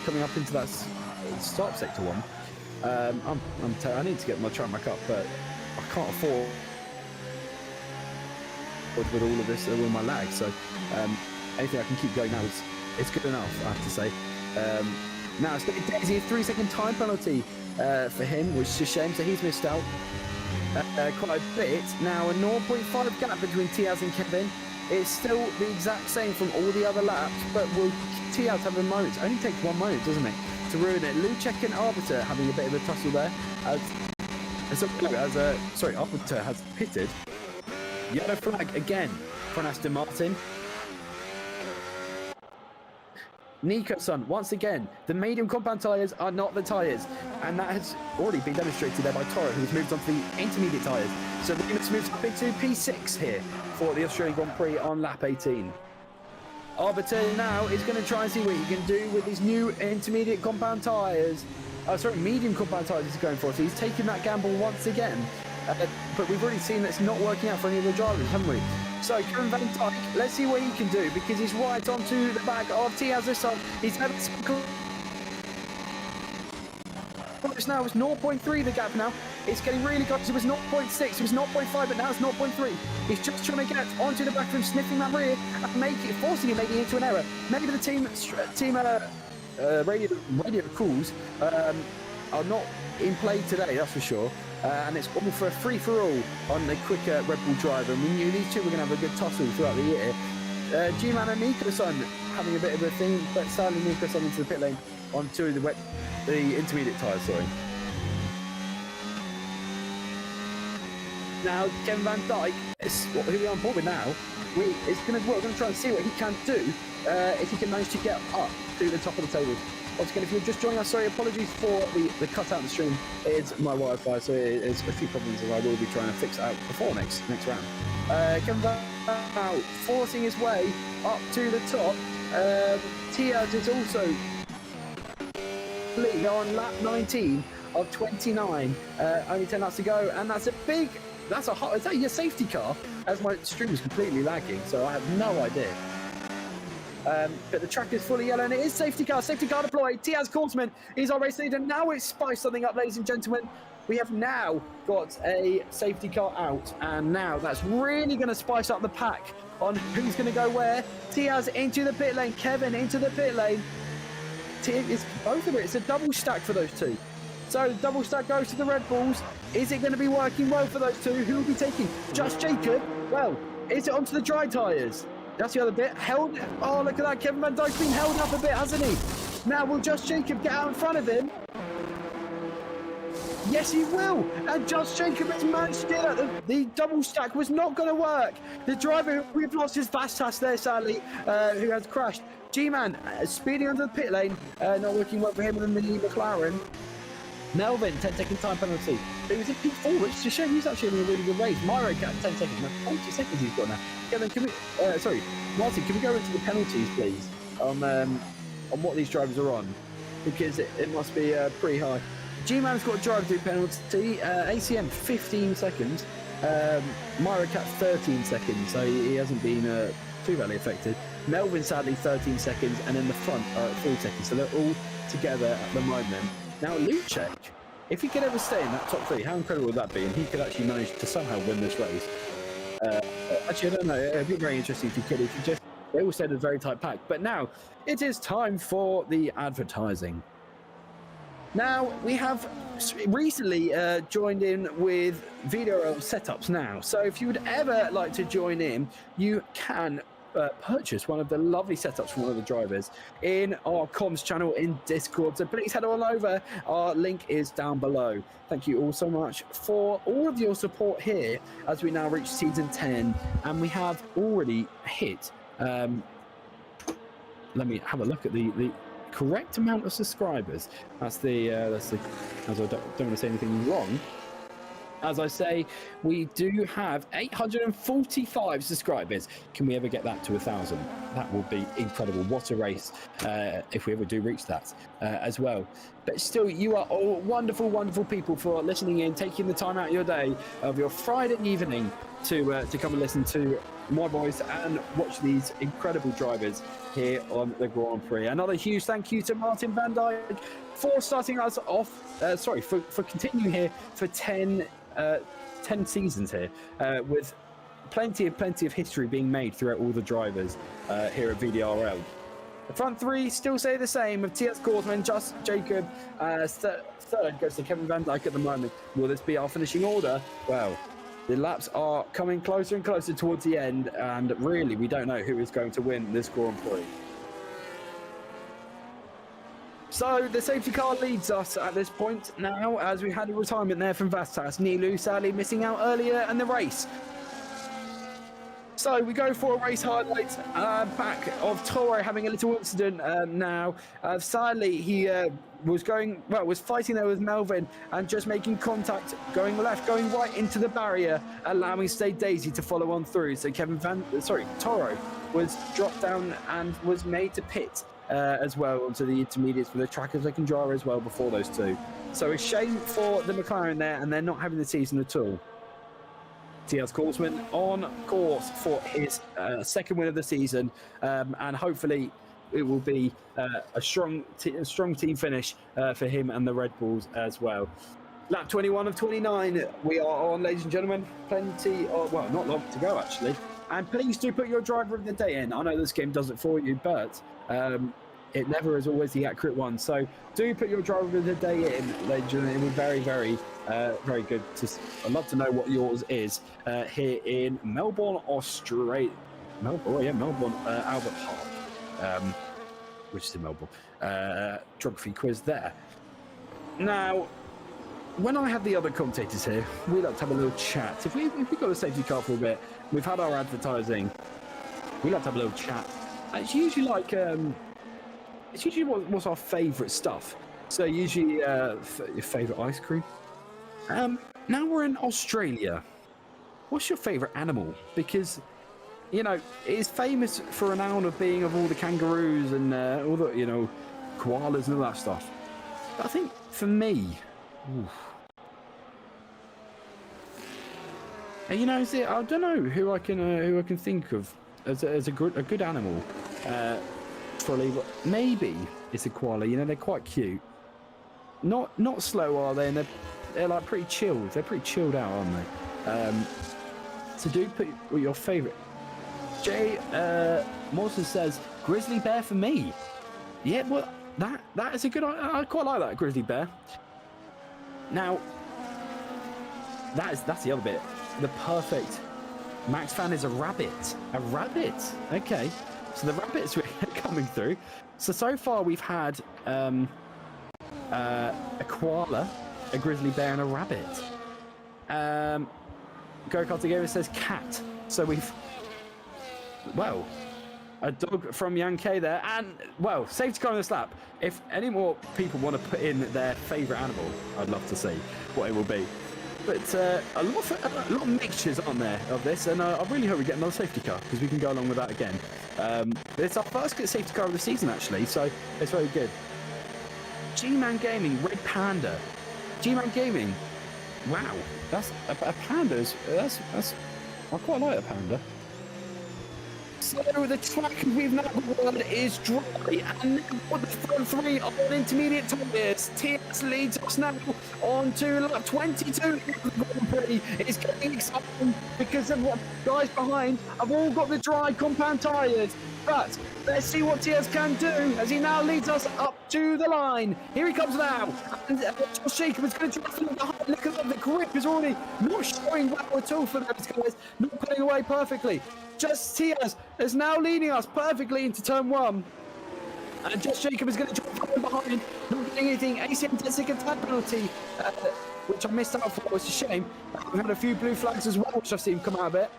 coming up into that start sector one. I need to get my track back up, but I can't afford with all of this, with my lag. So anything I can keep going now is good enough, I have to say. Now it's getting Daisy a 3-second time penalty for him, which is a shame, so he's missed out quite a bit. Now a 0.5 gap between Tiaz and Kevin. It's still the exact same from all the other laps, but will Tiaz have a moment? It only takes 1 moment, doesn't it, to ruin it. Lucek and Arbiter having a bit of a tussle there. Arbiter has pitted. Yellow flag again for Aston Martin. Nico's son, once again, the medium compound tyres are not the tyres, and that has already been demonstrated there by Toro, who's moved on to the intermediate tyres. So we're going to move up into P6 here for the Australian Grand Prix on lap 18. Arbiter now is going to try and see what he can do with his new intermediate compound tyres. Medium compound tyres he's going for. So he's taking that gamble once again. But we've already seen that's not working out for any of the drivers, haven't we? So Kevin Van Dijk, let's see what he can do, because he's right onto the back of Tiaz this time. He's had now it's 0.3 the gap now. It's getting really close. It was 0.6, it was 0.5, but now it's 0.3. He's just trying to get onto the back of him, sniffing that rear and forcing him maybe into an error. Maybe the team radio calls are not in play today, that's for sure. And it's all for a free-for-all on the quicker Red Bull driver. And we knew these two were going to have a good tussle throughout the year. G-Man and Nico-san having a bit of a thing, but sadly Nico-san into the pit lane onto the intermediate tyres, sorry. Now, Kevin Van Dijk, who we're on board with now, we're going to try and see what he can do if he can manage to get up to the top of the table. Once again, if you're just joining us, sorry, apologies for the cut out in the stream. It's my Wi-Fi, so it's a few problems that I will be trying to fix out before next round. Kevin Van Dijk forcing his way up to the top. Tiaz is also on lap 19 of 29. Only 10 laps to go, and that's is that your safety car? As my stream is completely lagging, so I have no idea. But the track is fully yellow, and it is safety car deployed. Tiaz Korsman is our race leader. Now it's spiced something up, ladies and gentlemen. We have now got a safety car out, and now that's really going to spice up the pack on who's going to go where. Tiaz into the pit lane, Kevin into the pit lane. It's both of it. It's a double stack for those two. So the double stack goes to the Red Bulls. Is it going to be working well for those two? Who will be taking? Just Jacob? Well, is it onto the dry tyres? That's the other bit. Oh, look at that. Kevin Van Dijk's been held up a bit, hasn't he? Now, will Just Jacob get out in front of him? Yes, he will. And Just Jacob has managed to get that. The double stack was not going to work. The driver, we've lost his Vastas there, sadly, who has crashed. G-Man speeding under the pit lane. Not working well for him in the McLaren. Melvin, 10-second time penalty. It was in P4, which is a shame. He's actually in a really good race. Myro got 10 seconds. Now, 20 seconds he's got now. Kevin, Martin, can we go into the penalties, please? On what these drivers are on, because it must be pretty high. G-Man's got a drive-through penalty. ACM 15 seconds. Myro Cat 13 seconds, so he hasn't been too badly affected. Melvin sadly 13 seconds, and in the front are at 4 seconds. So they're all together at the moment. Now, Lucek, if he could ever stay in that top 3, how incredible would that be? And he could actually manage to somehow win this race. Actually, I don't know. It'd be very interesting if he could. They all said a very tight pack. But now, it is time for the advertising. Now, we have recently joined in with VDRL setups now. So if you would ever like to join in, you can purchase one of the lovely setups from one of the drivers in our comms channel in Discord, so please head on over. Our link is down below. Thank you all so much for all of your support here as we now reach season 10, and we have already hit let me have a look at the correct amount of subscribers. That's the as I don't want to say anything wrong. As I say, we do have 845 subscribers. Can we ever get that to 1,000? That would be incredible. What a race if we ever do reach that as well. But still, you are all wonderful, wonderful people for listening in, taking the time out of your day, of your Friday evening to come and listen to my voice and watch these incredible drivers here on the Grand Prix. Another huge thank you to Martin Van Dijk for starting us off, for continuing here for 10 seasons here, with plenty of history being made throughout all the drivers here at VDRL. The front 3 still stay the same, with Tiaz Korsman, Just Jacob, third goes to Kevin Van Dijk at the moment. Will this be our finishing order? Well, the laps are coming closer and closer towards the end, and really we don't know who is going to win this Grand Prix. So the safety car leads us at this point now, as we had a retirement there from Vastas. Nilu sadly missing out earlier in the race. So we go for a race highlight back of Toro having a little incident now. Sadly, he was fighting there with Melvin and just making contact, going left, going right into the barrier, allowing State Daisy to follow on through. So Toro was dropped down and was made to pit as well onto the intermediates with the trackers they can draw as well before those two. So a shame for the McLaren there, and they're not having the season at all. TS Korsman on course for his second win of the season, and hopefully it will be a strong team finish for him and the Red Bulls as well. Lap 21 of 29 we are on, ladies and gentlemen. Plenty of, well, not long to go actually, and please do put your driver of the day in. I know this game does it for you, but it never is always the accurate one, so do put your driver of the day in, ladies and gentlemen. It will be very good. I'd love to know what yours is here in Melbourne, Australia. Melbourne, Albert Park, which is in Melbourne. Geography quiz there. Now, when I have the other commentators here, we like to have a little chat. If we've got a safety car for a bit, we've had our advertising, we like to have a little chat. And it's usually like, what's our favourite stuff. So usually your favourite ice cream. Now we're in Australia. What's your favourite animal? Because, you know, it's famous for renown of being of all the kangaroos and all the, you know, koalas and all that stuff. But I think for me, you know, I don't know who I can think of as a good animal. Probably, maybe it's a koala. You know, they're quite cute. Not slow, are they? And they're like pretty chilled. They're pretty chilled out, aren't they? So do put your favourite. Jay Morrison says grizzly bear for me. Yeah, well that is a good. I quite like that grizzly bear. Now that's the other bit. The perfect Max fan is a rabbit. A rabbit. Okay. So the rabbits are coming through. So far we've had a koala, a grizzly bear, and a rabbit. Go Cartagena says cat. So we've, well, a dog from Yankee there, and well, safety car on this lap. If any more people want to put in their favourite animal, I'd love to see what it will be. But a lot of mixtures on there of this, and I really hope we get another safety car because we can go along with that again. It's our first good safety car of the season actually, so it's very good. G-Man Gaming, Red Panda. G-Man Gaming, wow, that's a panda's. That's I quite like a panda. So the track we've now got is dry, and now the front three are on intermediate tyres. TS leads us now on to lap 22 of the Grand Prix. It's getting exciting because of what guys behind have all got the dry compound tyres. But let's see what TS can do as he now leads us up to the line. Here he comes now, and Josh Jacob is going to try to behind. Look at that, the grip is already not showing well at all for those guys, not putting away perfectly. Just TS is now leading us perfectly into turn one. And Josh Jacob is going to drop from behind, not getting anything. ACM 10-second time penalty, which I missed out for. It's a shame. We've had a few blue flags as well, which I've seen come out a bit.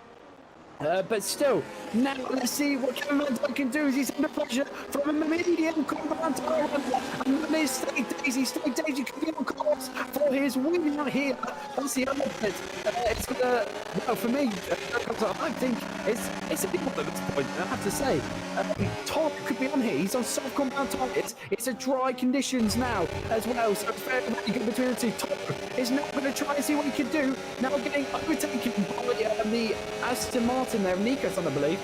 But still, now let's see what Kevin Van Dijk can do as he's under pressure from a medium compound tyre runner. And then there's State Daisy. State Daisy can be on course for his win out here. That's the other bit. It's going to, well, for me, I think it's a big one at this point, I have to say. Tom could be on here. He's on soft compound tyres. It's a dry conditions now as well, so it's very, very good between the two. Tom is now going to try and see what he can do. Now getting overtaken by the Aston Martin there, Nico's on, I believe,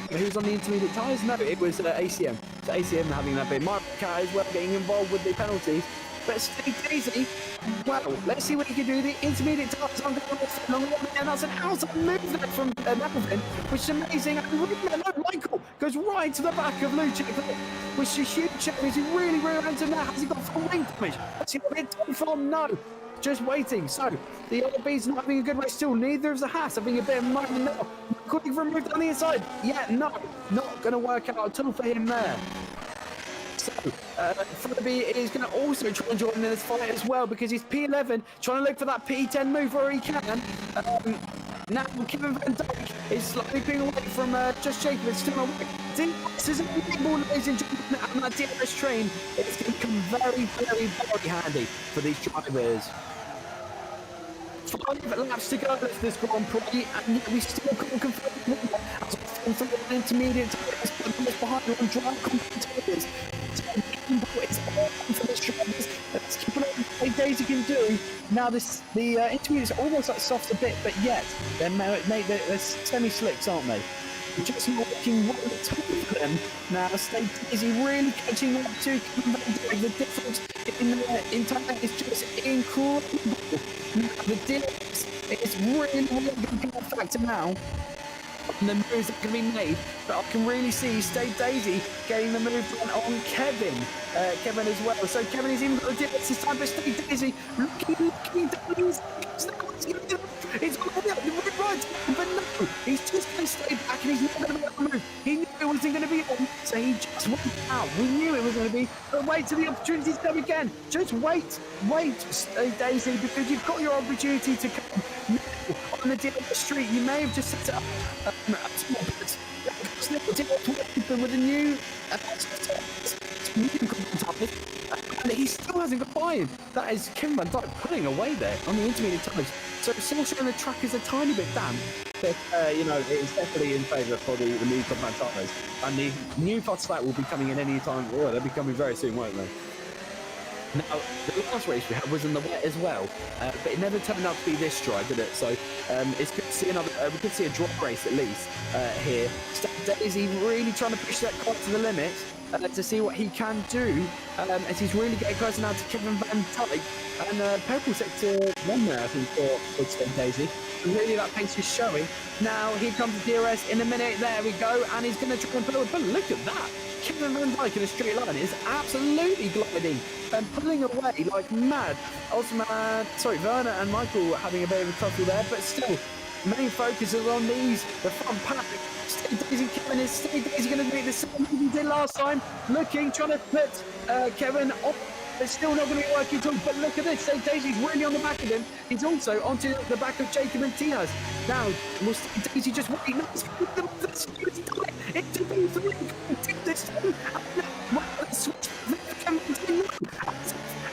who's on the intermediate tyres. No, it was ACM. So ACM having that bit. Mark Cat as well getting involved with the penalties. But State Daisy, well, let's see what he can do. The intermediate tyres on and that's an outside move there from Melvin, which is amazing. And Michael goes right to the back of Lucic, which is a huge check. Is he really runs him now? Has he got full wing damage? Has he got a bit from? No. Just waiting. So the other B's not having a good race still. Neither of the Haas having a bit of money now. Could he remove on the inside? Yeah, no, not going to work out at all for him there. So Furby is going to also try and join in this fight as well because he's P11 trying to look for that P10 move where he can. Now Kevin Van Dijk is slightly pulling away from Josh Jacobs, still away. This is a big ball, ladies and gentlemen, and that DRS train is going to come very, very, very handy for these drivers. 5 laps to go for this Grand Prix, and yet we still can't confirm as for the intermediate tires, but those behind on dry competitors. It's all for the drivers. Let's keep an eye on what Daisy can do. Now the intermediates are almost like soft a bit, but yet they're semi-slicks, aren't they? Just not working well at all for them. Now State Daisy really catching up to the difference in time is just incredible. The difference is really going to be a factor now. And the moves that can be made, but I can really see State Daisy getting the move done on Kevin as well. So Kevin is even got the difference this time, but State Daisy looking down. It's all the right, but no, he's just going to stay back and he's not going to make a move. He knew it wasn't going to be on, so he just went out. We knew it was going to be, but wait till the opportunities come again. Just wait, Daisy, because you've got your opportunity to come on the street. You may have just set it up with a new and he still hasn't got by him. That is Kevin Van Dijk pulling away there on the intermediate tyres. So it's still showing the track is a tiny bit damp, but it is definitely in favour for the new Van tyres. And the new fast flat will be coming in any time. Oh, they'll be coming very soon, won't they? Now, the last race we had was in the wet as well, but it never turned out to be this dry, did it? So it's good to see we could see a drop race at least here. State Daisy really trying to push that car to the limit to see what he can do, as he's really getting closer now to Kevin Van Dijk. And purple sector 1 there, I think, for State Daisy. Really, that pace is showing. Now, here comes the DRS in a minute. There we go, and he's going to try and pull. But look at that. Kevin Van Dijk in a straight line is absolutely gliding and pulling away like mad. Werner and Michael having a bit of a tussle there, but still, main focus is on the front pack. State Daisy Kevin is State Daisy going to make the same he did last time, trying to put Kevin off. It's still not going to be working at all, but look at this. State Daisy's really on the back of him. He's also onto the back of Jacob and Tiaz. Now, will State Daisy just wait? No, it's this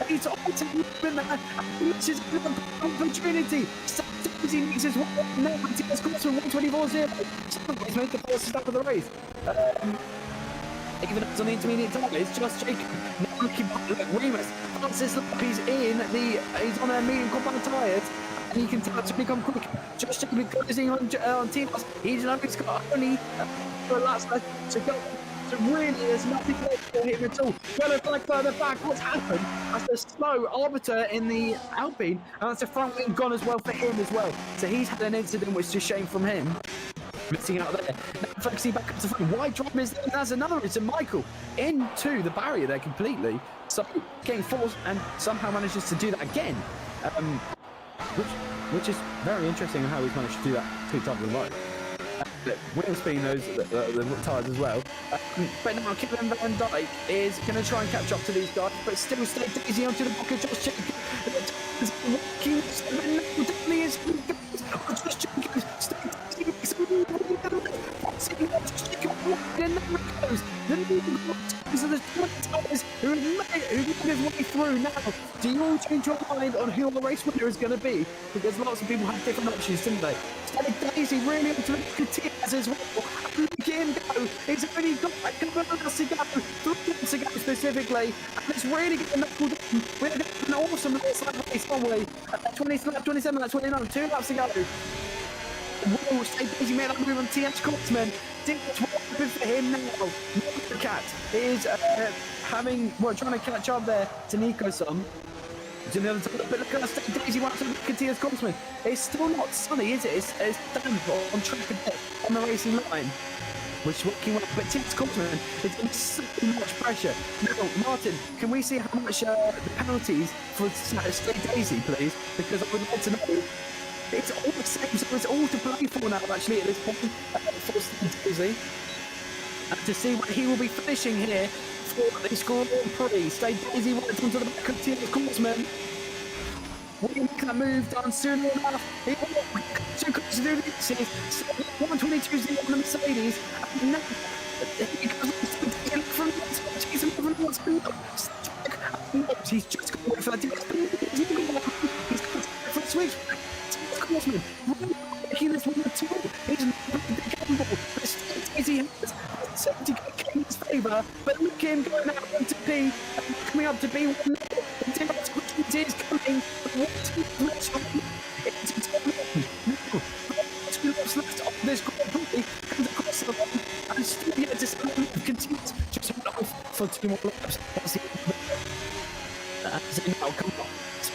he's on to him there. This is an opportunity. State Daisy needs his one. No, Tiaz scores from 124.0. He's made the first stop of the race. Even though it's on the intermediate time, it's just Jacob. Now looking back, look, Remus, Francis he's he's on a medium compound tyres, and he can tell to become quick. Just Jacob closing on Tinas. He's got only 4 laps left to go. So really, there's nothing left for him at all. Well, like further back, what's happened? That's the slow arbiter in the Alpine, and that's the front wing gone as well for him as well. So he's had an incident which is a shame from him. Missing out there. Now focusing back up to the front. Wide drop is there. That's another. It's a Michael into the barrier there completely. So getting forced and somehow manages to do that again. Which is very interesting how he's managed to do that 2 times in a row. William spinning those the tyres as well. But now Kevin Van Dijk is going to try and catch up to these guys, but still State Daisy onto the back of Josh Jacobs. Who made his way through now. Do you all change your mind on who the race winner is going to be? Because lots of people have different options, didn't they? State Daisy really onto the Tiaz as well. Look at him go. He's already got a couple of laps to go. 3 laps to go specifically. And it's really getting knuckled down. We're going to have an awesome race, aren't we? 27, 29, 2 laps to go. Whoa, State Daisy made that move on TH Coxman. Didn't open for him now. The cat is trying to catch up there to Nico-san. To the other side, but look at State Daisy wants to look at TS Coxman. It's still not sunny, is it? It's damp on track a bit on the racing line. Which is working well, but TS Coxman is under so much pressure. Now, Martin, can we see how much the penalties for State Daisy, please? Because I would like to know. It's all the same, so it's all to play for now, actually, at this point, for State Daisy. And to see what he will be finishing here for this Grand Prix. State Daisy went onto the back of Tia's Coxman. We make that move done soon enough. He will too close to do this. 122 on the Mercedes. And now he goes from the he's just going for that. He's got for the switch. Horseman making this one or two. He's not the gamble. The state is he has 70 in his favour, but look at him going out to P, coming up to B1. The difference is coming. What two laps left of this Grand Prix comes across the line and still yet to continues just off for 2 more laps. That's it. Now, come on.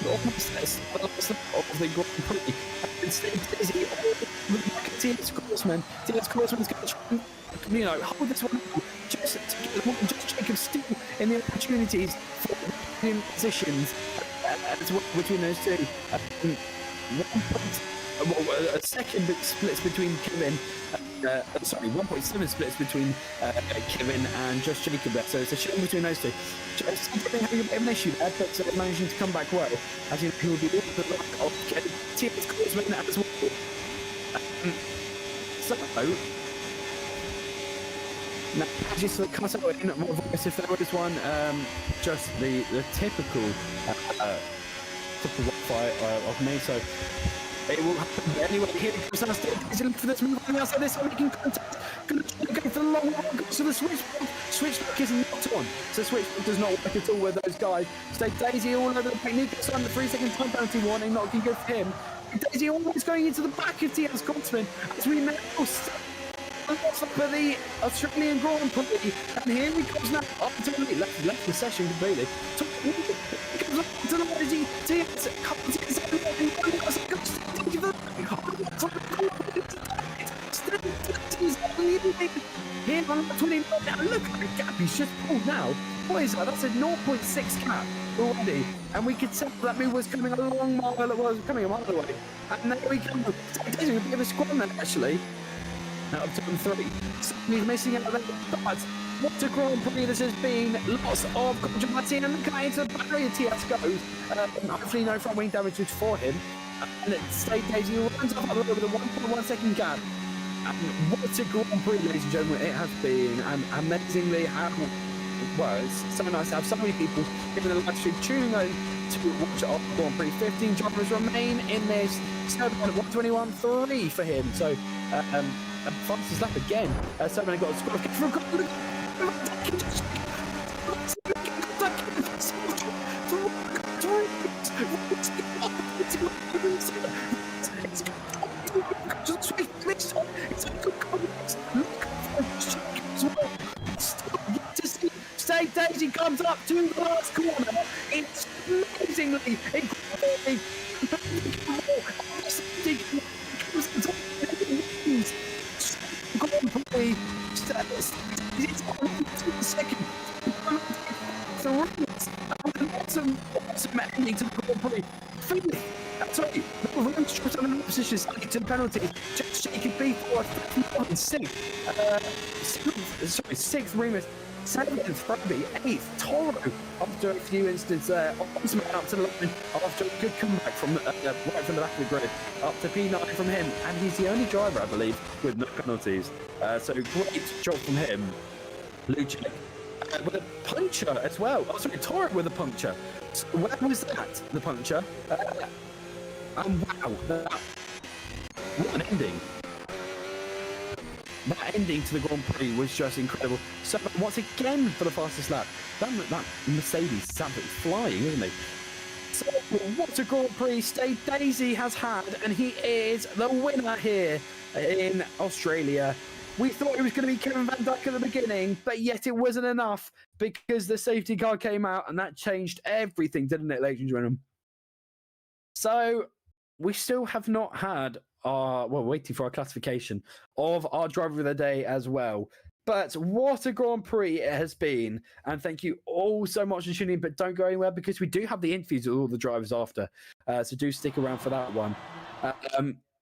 Almost the last lap of the Grand Prix. And stay busy with TS Crossman. TS Crossman's going to try and, hold this one up. Just Jacob still in the opportunities for winning positions as well between those two. A second splits between Kevin. 1.7 splits between Kevin and Josh Jacob there. So it's a shame between those two. Just having a bit of an issue there, but managing to come back well. As you know, he will be all the luck of TS Crossman as well. Now, just to cut out in more voice if there was one, just the typical fight of me. So it will happen anyway. Here it comes downstairs. He's looking for this move on the outside. This time making contact. Going to go for the long one. So the switchback is not on. So switchback does not work at all with those guys. Stay Daisy all over the paint. Nico's on the 3-second time penalty warning. Not looking good for him. Daisy always going into the back of TS Scotsman as we now for the Australian Grand Prix, and here he comes now up to the left the session completely. He comes up to the lady, TS comes here on 29 now. Look at the gap he's just pulled now. What is that? That's a 0.6 gap already, and we could tell that move was coming a long mile. It was coming a mile away, and there we come. It's a bit of a scrum then actually. Out of turn 3, so he's missing out there, but what a Grand Prix this has been. Lots of controversy, and look at into the barrier TS goes. Hopefully no front wing damage for him. And State Daisy runs up over the 1.1 second gap. And what a Grand Prix, ladies and gentlemen, it has been. And amazingly how it was. So nice to have so many people in the live stream tuning in to watch our Grand Prix. 15 drivers remain in this. 121.3 for him. So, fastest lap again. So many got a score from State Daisy comes up to the last corner. It's amazingly incredible. It's second. Awesome ending to the Grand Prix. That's right. The road shot on the position to the penalty. Just shaking B4, sixth Remus, 7th Froby, 8th Toro. After a few instances there, Osman up to the line after a good comeback from right from the back of the grid up to P9 from him, and he's the only driver I believe with no penalties. So great job from him. Lucic with a puncture as well. Oh, sorry, Toro with a puncture. So where was that? The puncture. And wow, what an ending. That ending to the Grand Prix was just incredible. So once again for the fastest lap. That Mercedes is absolutely flying, isn't he? So what a Grand Prix State Daisy has had, and he is the winner here in Australia. We thought it was going to be Kevin Van Dijk at the beginning, but yet it wasn't enough because the safety car came out and that changed everything, didn't it, ladies and gentlemen? So we still have not had waiting for our classification of our driver of the day as well. But what a Grand Prix it has been. And thank you all so much for tuning in, but don't go anywhere because we do have the interviews with all the drivers after. So do stick around for that one.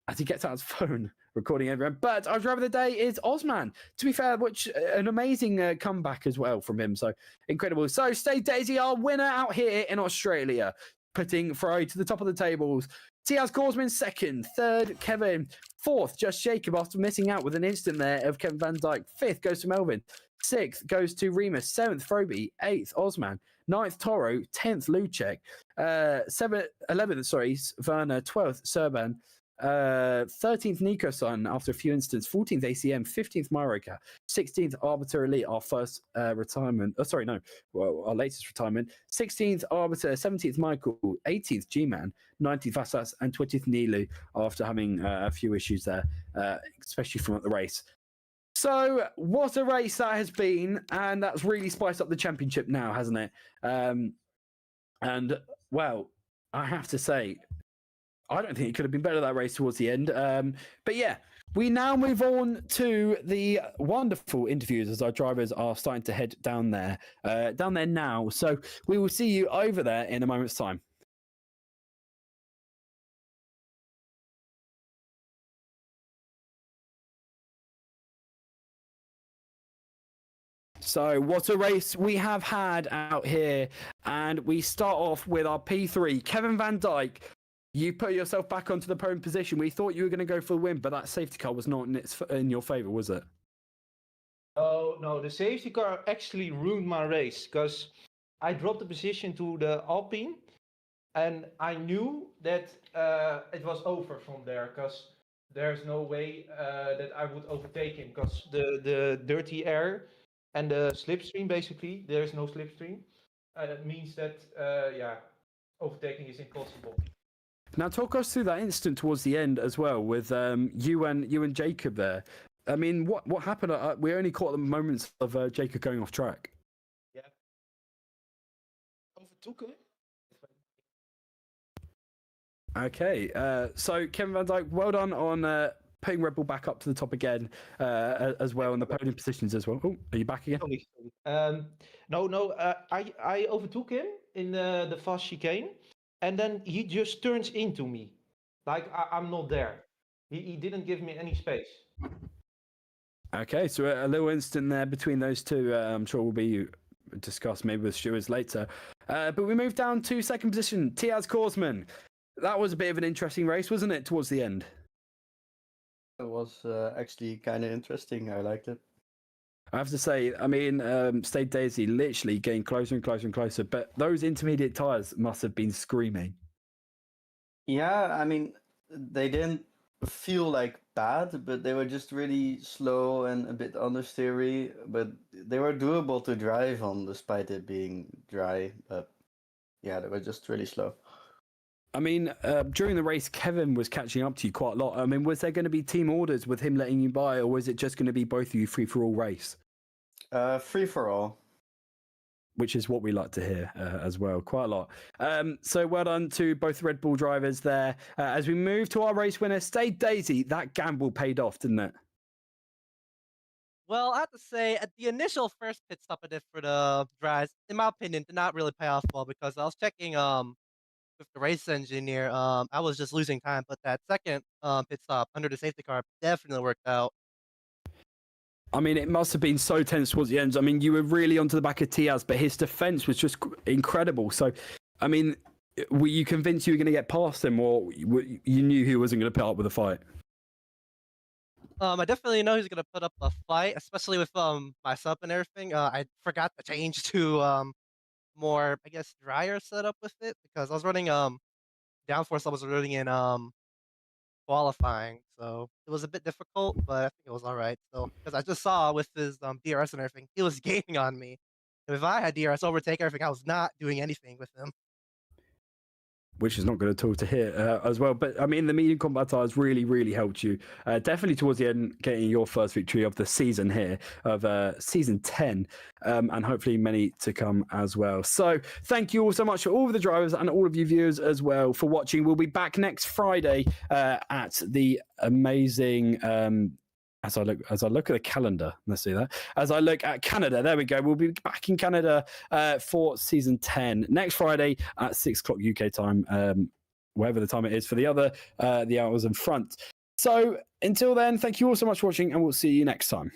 As he gets out his phone, recording everyone. But our driver of the day is Osman, to be fair, which an amazing comeback as well from him. So incredible. So State Daisy, our winner out here in Australia. putting Ferrari to the top of the tables. Tiaz Korsman second, third Kevin, fourth just Jacob after missing out with an instant there of Kevin Van Dijk. Fifth goes to Melvin, sixth goes to Remus, seventh Froby, eighth Osman, ninth Toro, 10th Lucek, 11th Werner, 12th Serban, 13th Nico-san after a few instants, 14th ACM, 15th Myroka, 16th Arbiter Elite, our first retirement. Our latest retirement. 16th Arbiter, 17th Michael, 18th G-Man, 19th Vassas, and 20th Nilu after having a few issues there, especially from the race. So, what a race that has been, and that's really spiced up the championship now, hasn't it? And, well, I have to say, I don't think it could have been better, that race towards the end. But yeah, we now move on to the wonderful interviews as our drivers are starting to head down there now. So we will see you over there in a moment's time. So what a race we have had out here. And we start off with our P3, Kevin Van Dijk. You put yourself back onto the podium position. We thought you were going to go for the win, but that safety car was not in your favour, was it? Oh, no, the safety car actually ruined my race because I dropped the position to the Alpine and I knew that it was over from there because there's no way that I would overtake him because the dirty air and the slipstream, basically, there's no slipstream. That means that, overtaking is impossible. Now, talk us through that instant towards the end as well with you and Jacob there. I mean, what happened? We only caught the moments of Jacob going off track. Yeah. Overtook him. Okay, so Kevin Van Dijk, well done on putting Red Bull back up to the top again as well in the podium positions as well. Oh, are you back again? I overtook him in the fast chicane. And then he just turns into me. Like, I'm not there. He didn't give me any space. Okay, so a little instant there between those two. I'm sure will be discussed maybe with stewards later. But we move down to second position, Tiaz Korsman. That was a bit of an interesting race, wasn't it, towards the end? It was actually kind of interesting. I liked it. I have to say, I mean, Stade Daisy literally getting closer and closer and closer, but those intermediate tyres must have been screaming. Yeah, I mean, they didn't feel like bad, but they were just really slow and a bit understeery, but they were doable to drive on despite it being dry. But yeah, they were just really slow. I mean, during the race, Kevin was catching up to you quite a lot. I mean, was there going to be team orders with him letting you by, or was it just going to be both of you free-for-all race? Free-for-all. Which is what we like to hear as well, quite a lot. So well done to both Red Bull drivers there. As we move to our race winner, Stade Daisy, that gamble paid off, didn't it? Well, I have to say, at the initial first pit stop I did for the drives, in my opinion, did not really pay off well because I was checking with the race engineer, I was just losing time, but that second pit stop under the safety car definitely worked out. I mean, it must have been so tense towards the end. I mean, you were really onto the back of Tiaz, but his defense was just incredible. So, I mean, were you convinced you were going to get past him, or you knew he wasn't going to put up with a fight? I definitely know he's going to put up a fight, especially with my sub and everything. I forgot to change to more, I guess, drier setup with it because I was running downforce. I was running in qualifying, so it was a bit difficult, but I think it was all right. So because I just saw with his DRS and everything, he was gaining on me. And if I had DRS overtake everything, I was not doing anything with him. Which is not good at all to hear as well. But I mean, the medium combat tires really, really helped you. Definitely towards the end, getting your first victory of the season here, of season 10, and hopefully many to come as well. So thank you all so much for all of the drivers and all of you viewers as well for watching. We'll be back next Friday at the amazing... As I look at the calendar, let's see that. As I look at Canada, there we go. We'll be back in Canada for season 10 next Friday at 6 o'clock UK time, whatever the time it is for the hours in front. So until then, thank you all so much for watching, and we'll see you next time.